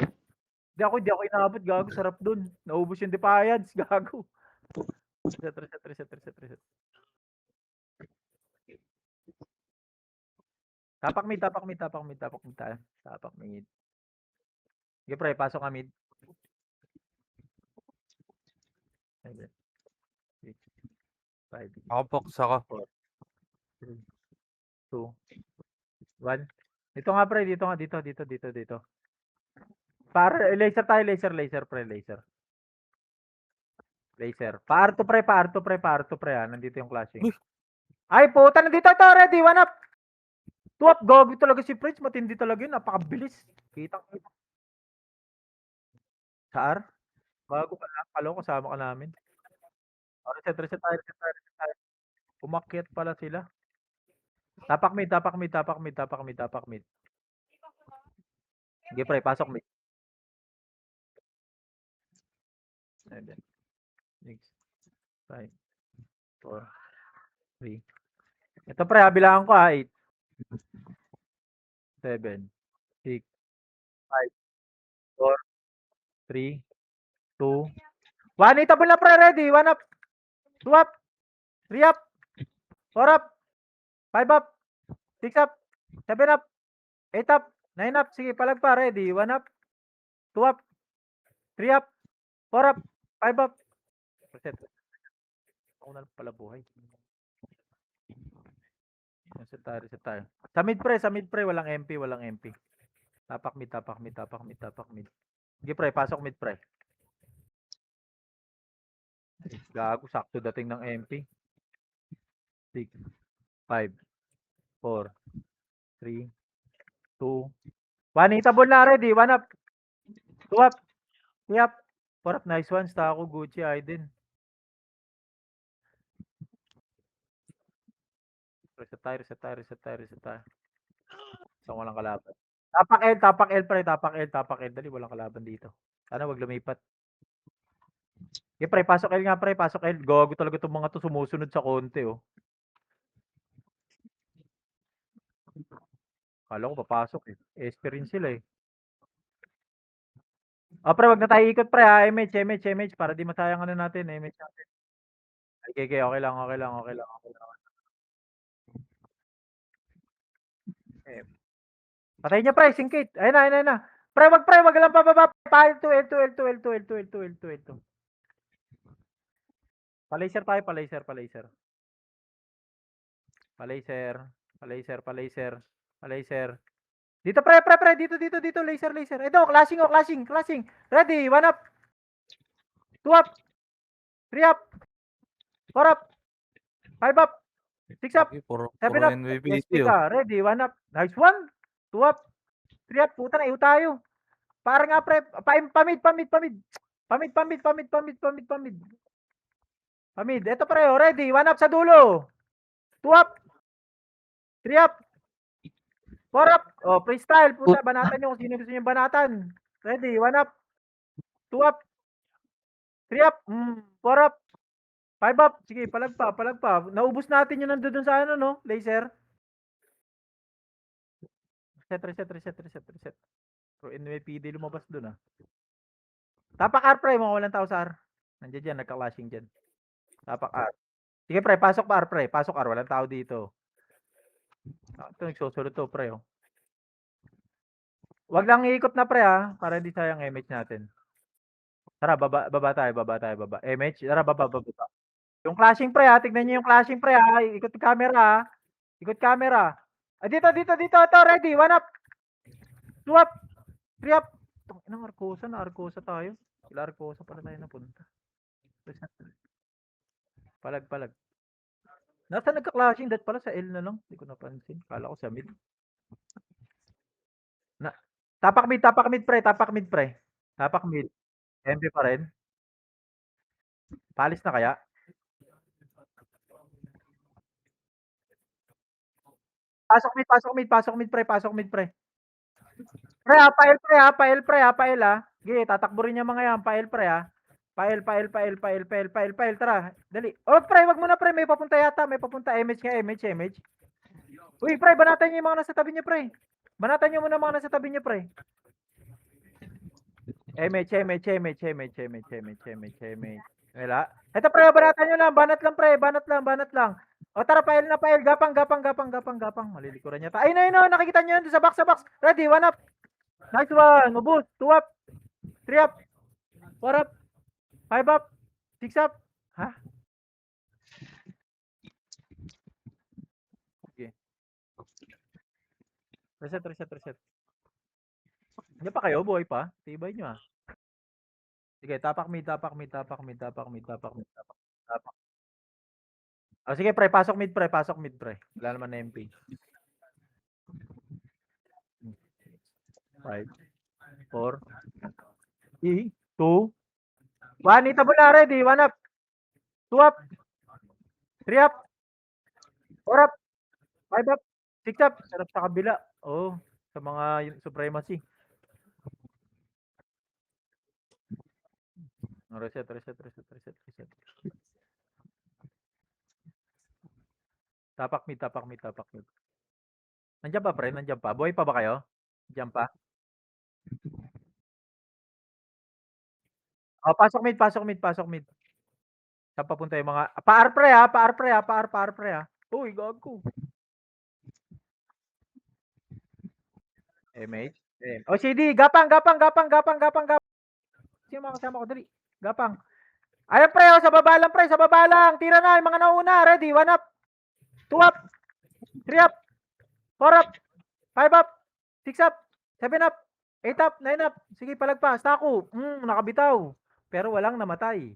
Di ako inaabot. Gago. Sarap dun. Naubos yung Defiance. Gago. Reset, reset, reset, reset, reset. Tapak mid, tapak mid, tapak mid, tapak mid tayo. Tapak mid. Okay, pre. Pasok ka mid. 7, 6, 5, Ako box ako. 3, 2, 1. Dito nga pre, dito nga, dito. Para laser tayo, laser pre, laser. Laser. Pa-R2 pre, nandito yung clashing. Uy. Ay, puta, nandito ito, ready, 1 up. 2 up, gogi talaga si Prince, matindi talaga yun, napakabilis. Kita. Sa R? Bago ka lang, kala ko kasama ka namin. Reset tayo. Umakyat pala sila. Tapak mid. Sige pre, pasok mid. 7, 6, 5, 4, 3. Ito pre, bilangan ko 8, 7, 6, 5, 4, 3, 2, 1. Itabol na pre, ready. 1 up. 2 up. 3 up. 4 up. 5 up. 6 up. 7 up. 8 up. 9 up. Sige, palag pa, ready. 1 up. 2 up. 3 up. 4 up. 5 up. Reset. Ako na lang pala buhay. Reset tayo. Sa mid pre, walang MP. Tapak mid. Sige pre, pasok mid pre. Gago, sakto dating ng MP. 6, 5, 4, 3, 2, 1. Hitabol na, ready. 1 up. 2 up. 3 up. 4 up. Nice one. Stako, Gucci, Aiden. Reset tayo. Isang walang kalaban. Tapak L pre. Dali, walang kalaban dito. Sana wag lumipat. Okay pre, pasok L nga pre. Pasok L. Gago talaga itong mga to, sumusunod sa konti oh. Kala ko papasok eh. Experience sila eh. Pre, wag na tayo ikot pre ha. MH. Para di masayang ano natin. MH natin. Okay lang. Patay niya pre, singkit. Ayun na. Pre, wag lang pababa. Pa-L2. Pa-laser tayo, pa-laser. Dito pre, dito, laser. Ito, clashing. Ready, 1 up. 2 up. 3 up. 4 up. 5 up. 6 up. Puro 7 up. MVP SP oh. ka. Ready, 1 up. Nice one. 2 up. 3 up. Puta na, iyo tayo. Para nga pre, pamid. Ito pre, ready. 1 up sa dulo. 2 up. 3 up. 4 up. Oh, freestyle. Puta, banatan nyo kung sino gusto nyo banatan. Ready, 1 up. 2 up. 3 up. 4 up. 5 up. Sige, palag pa. Naubos natin yung nandun sa ano, no? Laser. Reset. Pro NYPD lumabas dun ah. Tapak R pre, mga walang tao sa R. Nandiyan dyan, nagka-clashing dyan. Tapak R. Sige pre, pasok pa R pre. Pasok R, walang tao dito. Ito, nagsusunod to pre oh. Wag lang iikot na pre ha, para hindi sayang image natin. Tara, baba tayo. Image, tara, baba. Yung clashing pre ha, tignan nyo yung clashing pre ha. Ikot camera ha. Dito. Ito, ready. 1 up. 2 up. 3 up. Inang Arcosa tayo. Sila Arcosa pala tayo napunta. Palag. Nasa nagka-clashing that pala sa L na lang. Hindi ko napansin. Kala ko sa mid. Tapak mid pre. Tapak mid. MP pa rin. Palis na kaya? Pasok mid pre. Pre, pa-L ha. Sige, tatakbo rin yung mga yan. Pa-L pre ha. Pa-L. Tara, dali. Oh, pre, wag mo na pre. May papunta yata. MH. Uy, pre, banatan nyo yung mga nasa tabi nyo, pre. Banatan nyo muna mga nasa tabi nyo, pre. MH. Wala. Ito, pre, banatan nyo lang. Banat lang. O, tara, pa-L. Gapang. Malilikuran niya. Ayun, nakikita nyo yun sa box. Ready, 1 up. Nice one. Ubus. 2 up. 3 up. 4 up. 5 up. Six up. Ha? Sige. Reset. Hindi pa kayo? Buhay pa? Tibay nyo ah. Sige, tapak mid. Tapak. Oh, sige pre, pasok mid pre. Wala naman na MP. 5, 4, 3, 2, 1. Itabo na, ready. 1 up. 2 up. 3 up. 4 up. 5 up. 6 up. Sarap sa kabila. Oh, sa mga supremacy. Reset. Tapak mid. Nandiyan pa pre, nandiyan pa. Buhay pa ba kayo? Nandiyan pa? Oh, pasok mid. Saan papunta yung mga pa-R pre ha, pa-R pre ha. Uy, gago. MH. O CD, gapang. Sino mga kasama ko dali? Gapang. Ayan pre, sa baba lang. Tira na yung mga nauna. Ready? 1 up. 2 up. 3 up. 4 up. 5 up. 6 up. 7 up. 8 up. 9 up. Sige, palagpas. Taku. Nakabitaw. Pero walang namatay.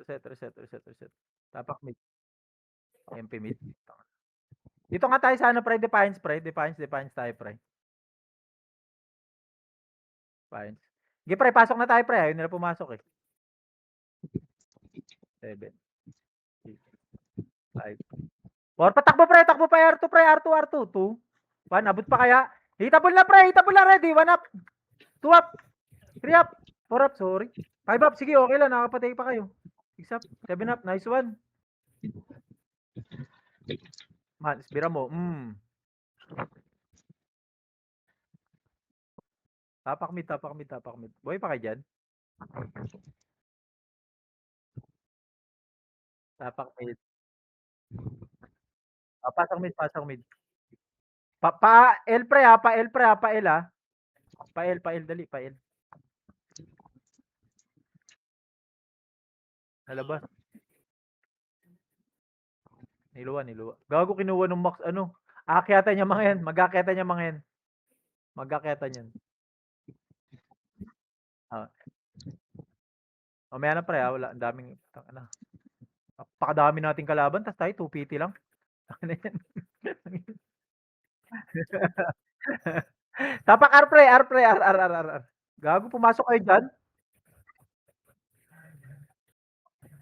Reset. Tapak mid. MP mid. Dito nga tayo sa ano pre, Defiance tayo pre. Defiance. Sige pre, pasok na tayo pre. Ayun nila pumasok eh. 7, 6, 5, 4. Patakbo pre, R2 pre, R2. 2, 1, abot pa kaya? Hitabol na pre, ready. 1 up. 2 up. 3 up. 4 up, sorry. 5 up, sige, okay lang, nakapatay pa kayo. 6 up, 7 up, nice one. Man, isbira mo. Tapak mid. Buhay pa kayo dyan? Tapak mid. Pasok mid. Pa-L pre ha, pa-L ha. Pa-L, dali, pa-L. Nalabas. Niluwa. Gago, kinuha ng Max, ano. Aakyatan niya mga yan. Mag-aakyatan yan. Mamaya na pre ha, wala. Ang daming, napakadami nating kalaban, tas tayo 2 PT lang. Ano yan? Tapak R pre. Gago, pumasok kayo dyan.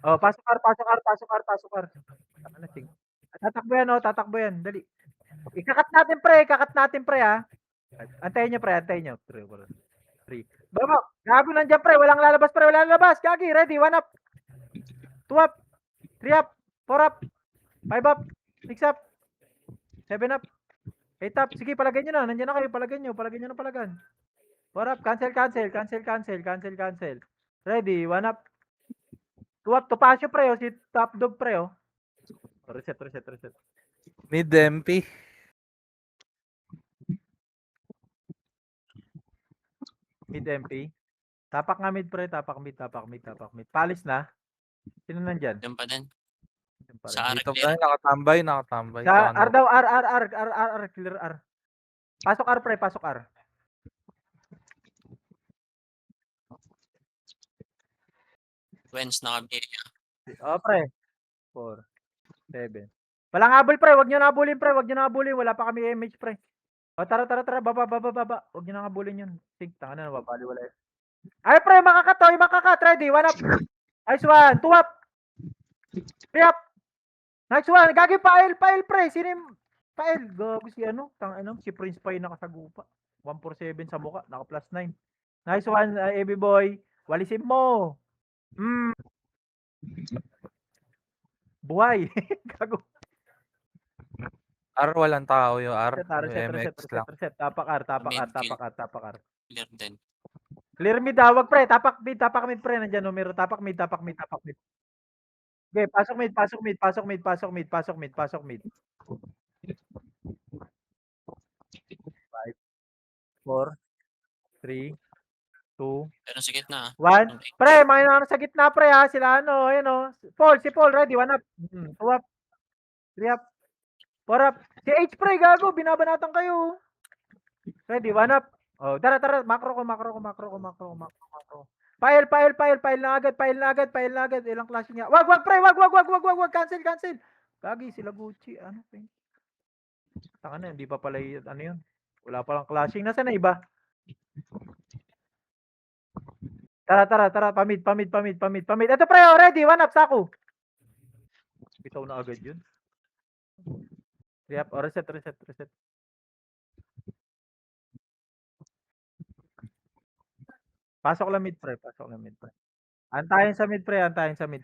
Oh, pasok R. Tatakbo yan, dali. Ikakat natin pre ha. Antayin nyo. 3. Baba, gago nandiyan pre, walang lalabas. Gagi, ready, 1 up. 2 up. 3 up. 4 up. 5 up. 6 up. 7 up. 8 up. Sige, palagay nyo na. Nandiyan na kayo, palagay nyo na palagan. 4 up. Cancel. Ready, 1 up. 2 up. Tupasyo pre, si top dog pre. Reset. Mid MP. Mid MP. Tapak nga mid pre, tapak mid. Palis na. Sino nandyan? Diyan pa din. Yan pa rin. Sa Dito clear. pa nakatambay. Sa Ano? R daw, R, clear R. Pasok R pre, pasok R. Wens nakabili. Pre. 4, 7. Walang habol pre, wag nyo na habulin. Wala pa kami MH pre. Tara. Baba. Wag nyo na habulin yun. Think, tanga na, nababaliwala yun. Ay pre, makakat. Ready, 1 up. Nice one. 2 up. 3 up. Nice one. Gagi pa-L pre. Sino yung pa-L? Gago si ano? Si Prince pa yung nakasagupa. 147 sa mukha. Naka +9. Nice one, Ebi boy. Walisin mo. Buhay. Gago. R, walang tao yung R. Reset. Tapak R. Clear din. Clear mid wag pre. Tapak mid pre. Nandiyan numero. Tapak mid. Okay, pasok mid. 4, 3, 2, Meron sa gitna, 1. Yung eight. Pre, mga nasa sa gitna pre ha, sila ano, ayun oh. Si Paul, ready, 1 up. 2 up, 3 up, 4 up. Si H pre, gago, binabanatan kayo. Ready, 1 up. Oh, tara, macro ko. File na agad. Ilang klase niya. Wag, pre, wag. Cancel. Gagi, sila Gucci. Ano, pre? Taka na, hindi pa pala ano yun. Wala palang clashing. Nasaan na iba? Tara. Pamid. Ito pre, oh, ready. 1 up, Saku. Bitaw na agad yun. Yep, oh, reset. Pasok lang mid pre. Antayin sa mid. Antayin sa mid.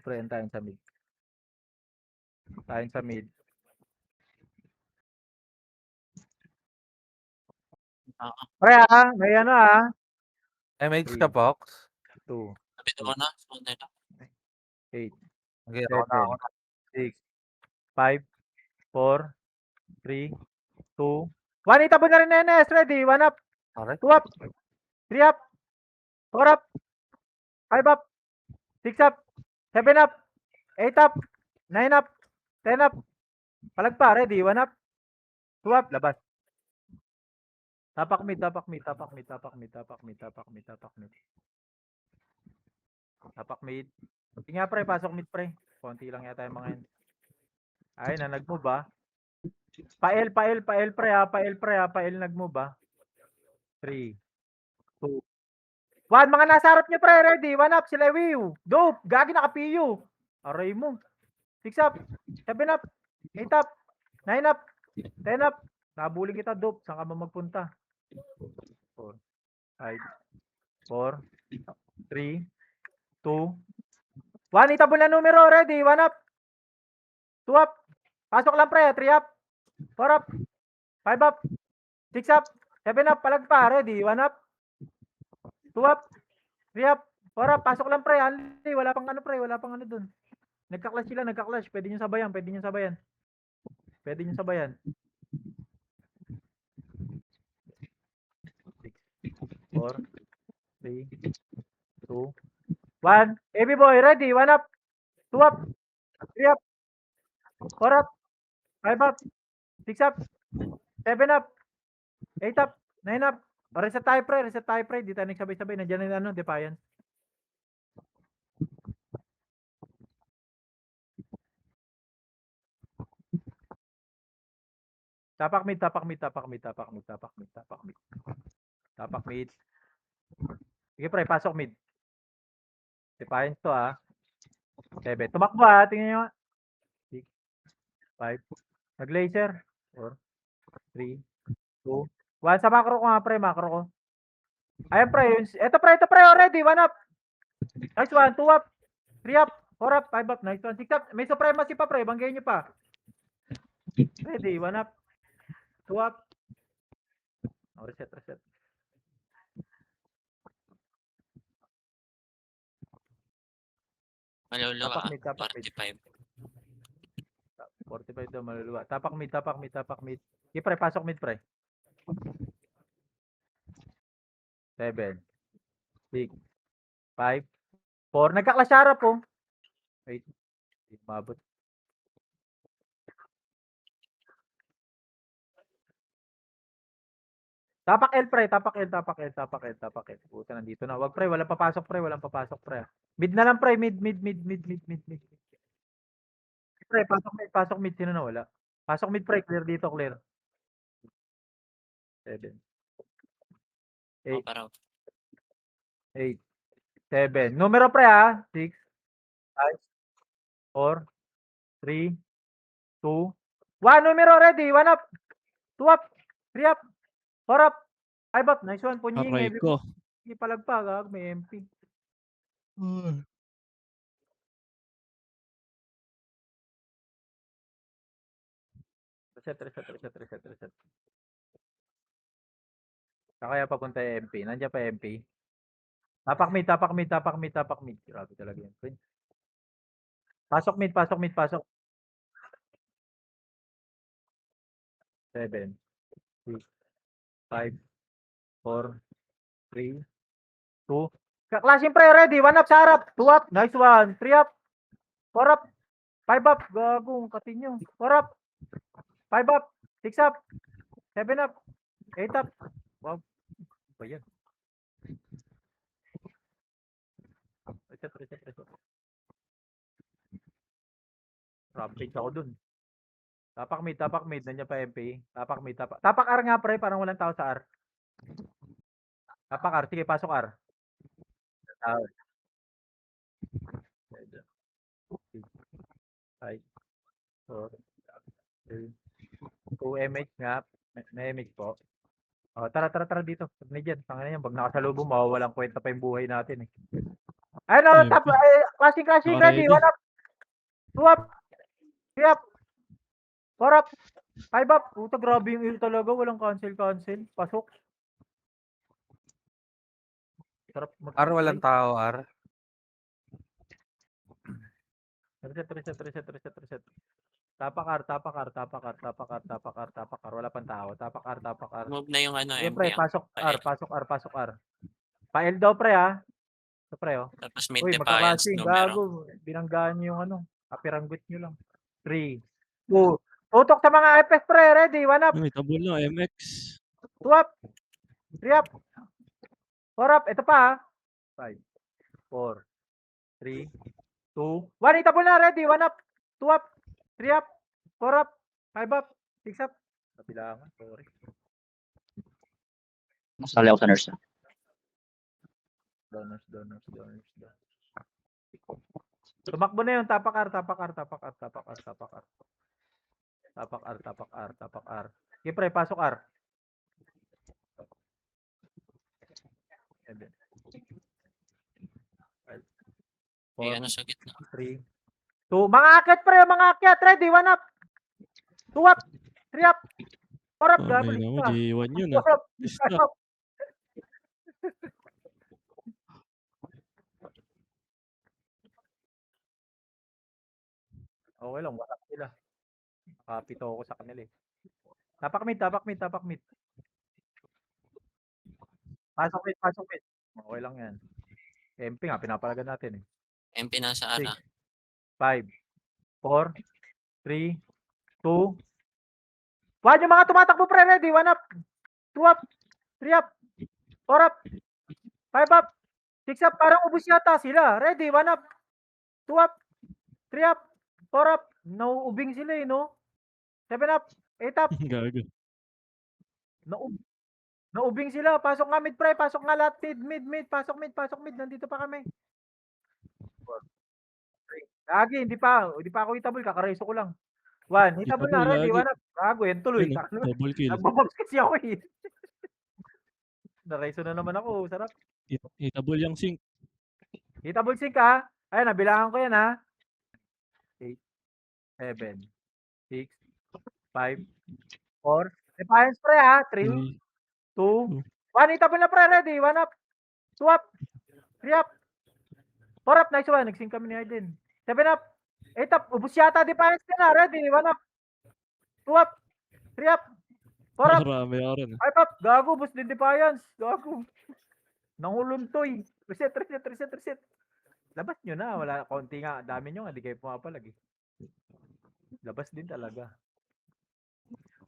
Pre may ano MH ka, Pox? 2, Kapit mo na. So, nila. 8, Okay, ako na. 7, 6, 5, 4, 3, 2, 1. Itabon na rin NS. Ready? 1 up, Alright. 2 up, 3 up, 4 up, 5 up, 6 up, 7 up, 8 up, 9 up, 10 up. Palag pa. Ready? 1 up, 2 up, labas. Tapak mid. Tapak mid. Sige nga pre, pasok mid pre. Konti lang yata yung mga yun. Ay, na nag-move ba? Pa-L pre ha. Pa-L nag-move ba? 3, 2, 1. Mga nasa harap niyo pre, ready? 1 up, sila Wiw. Dope, gagi naka-PU. Aray mo. 6 up, 7 up, 8 up, 9 up, 10 up. Nabuling kita, dope. Saan ka ba magpunta? 4, 5, 4, 3, 2, 1. Itabon na numero, ready? 1 up, 2 up. Pasok lang pre, 3 up, 4 up, 5 up, 6 up, 7 up. Palag pa, ready? 1 up, 2 up, 3 up, 4 up. Pasok lang pre, Anli. Wala pang ano dun. Nagka-clash sila. Pwede nyo sabayan. 4, 3, 2, 1. Heavy boy, ready? 1 up, 2 up, 3 up, 4 up, 5 up, 6 up, 7 up, 8 up, 9 up. O, reset tayo pre. Di tayo nagsabay-sabay. Nandiyan na Defiance. Tapak mid. Sige pre, pasok mid. Defiance to ha. 7. Tumakbo ha. Tingnan nyo. 6, 5. Nag-laser. 4, 3, 2, 1. Sa macro ko nga pre. Ayan pre. Ito pre. Already. 1 up. Nice one. 2 up. 3 up. 4 up. 5 up. Nice one. 6 up. May supremacy pa pre. Banggayin nyo pa. Ready. 1 up. 2 up. Oh, reset. Maluluwa. Tapak mid. 45 daw maluluwa. Tapak mid. Okay pre, pasok mid pre. 7, 6, 5, 4. Nagka-clash harap po. Wait. Hindi mabot. Tapak L pre. Puta, nandito na. Wag pre, walang papasok pre. Mid na lang pre. Mid. Pre, pasok mid. Sino na wala? Pasok mid pre. Clear dito, clear. 7, 8, Para 8, 7. Numero pre ha. 6, 5, 4, 3, 2, 1. Numero ready. 1 up, 2 up, 3 up, 4 up, 5 up. Nice one. Punying. Aray Heavy ko. Hindi palagpag. May MP. Reset. Saan kaya papunta yung MP? Nandiyan pa yung MP? Tapak mid. Grabe talaga yun. Pasok mid. 7, 6, 5, 4, 3, 2. Kaklasin pre, ready. 1 up sa harap. 2 up. Nice one. 3 up. 4 up. 5 up. Gagong katin nyo. 4 up. 5 up. 6 up. 7 up. 8 up. Wow. Ba yan? Reset. Rampage ako dun. Tapak mid. Nandiyan pa MP. Tapak mid. Tapak R nga pre. Parang walang tao sa R. Tapak R. Sige, pasok R. Tao. 5, 4, 3, 2 MH nga. May MH po. Oh, tara dito. Pag na dyan. Pangalan yan. Pag nakasalubong, mawawalang kwenta pa yung buhay natin eh. Ayun, top. Clashing. Ready. 1 up. 2 up. 3 up. 4 up. 5 up. Puta, grabe yung il talaga. Walang cancel. Pasok. Sarap R, walang tao, R. Reset. Tapak R. Wala pang tao. Tapak R. Move na yung ano, Siyempre, MP. pasok R. Pa-L daw pre ha. Ito pre oh. Tapos may Uy, defiance magkakasing. numero. Gago. Binanggaan nyo yung ano. Kapiranggot nyo lang. 3, 2. Tutok sa mga FF pre. Ready. 1 up. May tabol na, MX. 2 up. 3 up. 4 up. Ito pa ha. 5, 4, 3, 2, 1. Itabol na. Ready. 1 up. 2 up. 3 up. 4 up. 5 up. 6 up. Kabilangan. Sorry. Masali ako sa nurse. Donors. Tumakbo na yung tapak R. Okay, pre, pasok R. May ano sa gitna. 3, 2. Mga akyat pre, Ready, 1 up. 2 up. 3 up. 4 up. Gago, Ay, naman, isa. J1 yun 4 up. Stop. 5 up. Okay lang, wasak sila. Nakapito ako sa kanila eh. Tapak mid. Pasok mid. Okay lang yan. MP nga, pinapalagan natin eh. MP nasa R. 6, 5, 4, 3, 2. One yung mga tumatakbo pre, ready. 1 up. 2 up. 3 up. 4 up. 5 up. 6 up. Parang ubus yata sila. Ready. 1 up. 2 up. 3 up. 4 up. Nauubing sila eh, no? 7 up. 8 up. Gago. Naubing sila. Pasok nga mid pre. Pasok nga lahat. Mid. Pasok mid. Nandito pa kami. Lagi, hindi pa ako hitabol. Kakareso ko lang. 1. Hitabol na. Ready. 1 up. Gago yan. Tuloy. Double kill. Nagbabox kasi ako eh. Nareso na naman ako. Sarap. Itabol yung sync. Hitabol sync ha. Ayan, nabilangan ko yan ha. 8, 7, 6, 5, 4. Defiance pre ha. 3, 2, 1. Hitabol na pre. Ready. 1 up. 2 up. 3 up. 4 up. Nice one. Nagsync kami ni Aiden. 7 up. 8 up. Ubus yata defiance ka na. Ready. 1 up. 2 up. 3 up. 4 up. Marami ako rin. 5 up. Gago. Ubus din defiance. Gago. Nanguluntoy. Reset. Labas nyo na. Wala. Konti nga. Dami nyo nga. Hindi kayo pumapalag eh. Labas din talaga.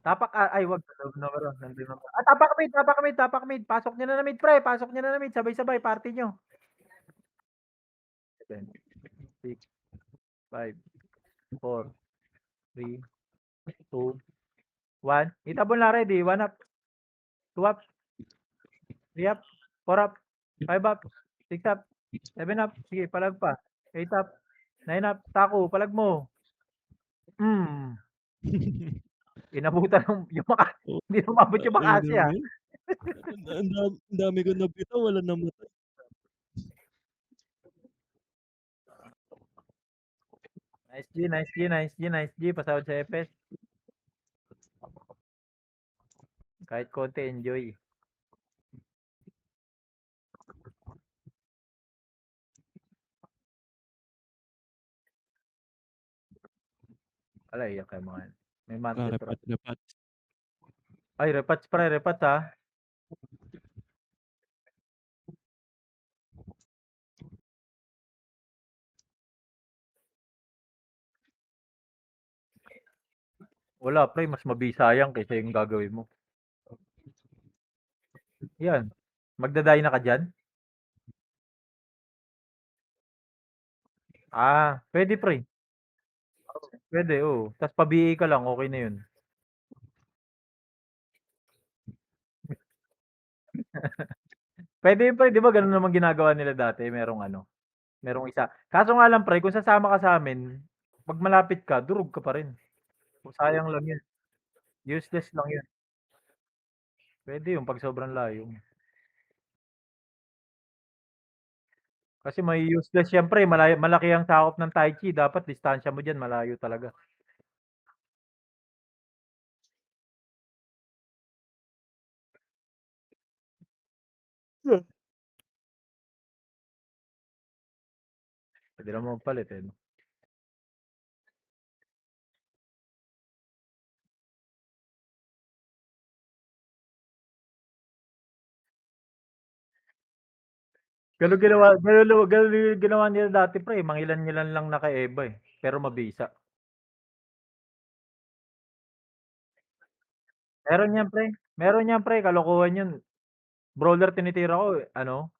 Tapak. Ay, wag. Tapak mid. Pasok nyo na na mid, pre. Sabay-sabay. Party nyo. 7, 6, 5, 4, 3, 2, 1. Itabol na ready. 1 up. 2 up. 3 up. 4 up. 5 up. 6 up. 7 up. Sige, palag pa. 8 up. 9 up. Tako, palag mo. Inabutan yung maka. Hindi lumabot yung makasi ah. Ang dami ko nabitaw, wala namatay. Nice G. Pasawad sa FS. Kahit konti, enjoy. Alay, iyak kayo mga yan. May monthly pro. Repat. Ay, repats pre, repats ha. Wala pre, mas mabisa yan kaysa yung gagawin mo. Yan, magda-dyna ka diyan? Puwede pre. Puwede, oo. Tas pa-BA ka lang, okey na yun. Puwede yun pre, 'di ba ganun naman ginagawa nila dati merong ano, merong isa. Kaso nga lang pre kung sasama ka sa'min, 'pag malapit ka durog ka pa rin. Sayang lang yun, useless lang yun. Puwede yun 'pag sobrang layo. Kasi mai-useless yan pre, malaki ang sakop ng Tai Chi dapat distansya mo diyan malayo talaga. Puwede naman magpalit, eh, 'no? Ganun yung ginawa nila dati pre, mangilan-ngilan lang naka-EVA, eh, pero mabisa. Meron yan pre, kalokohan yun. Brawler tinitira ko, ano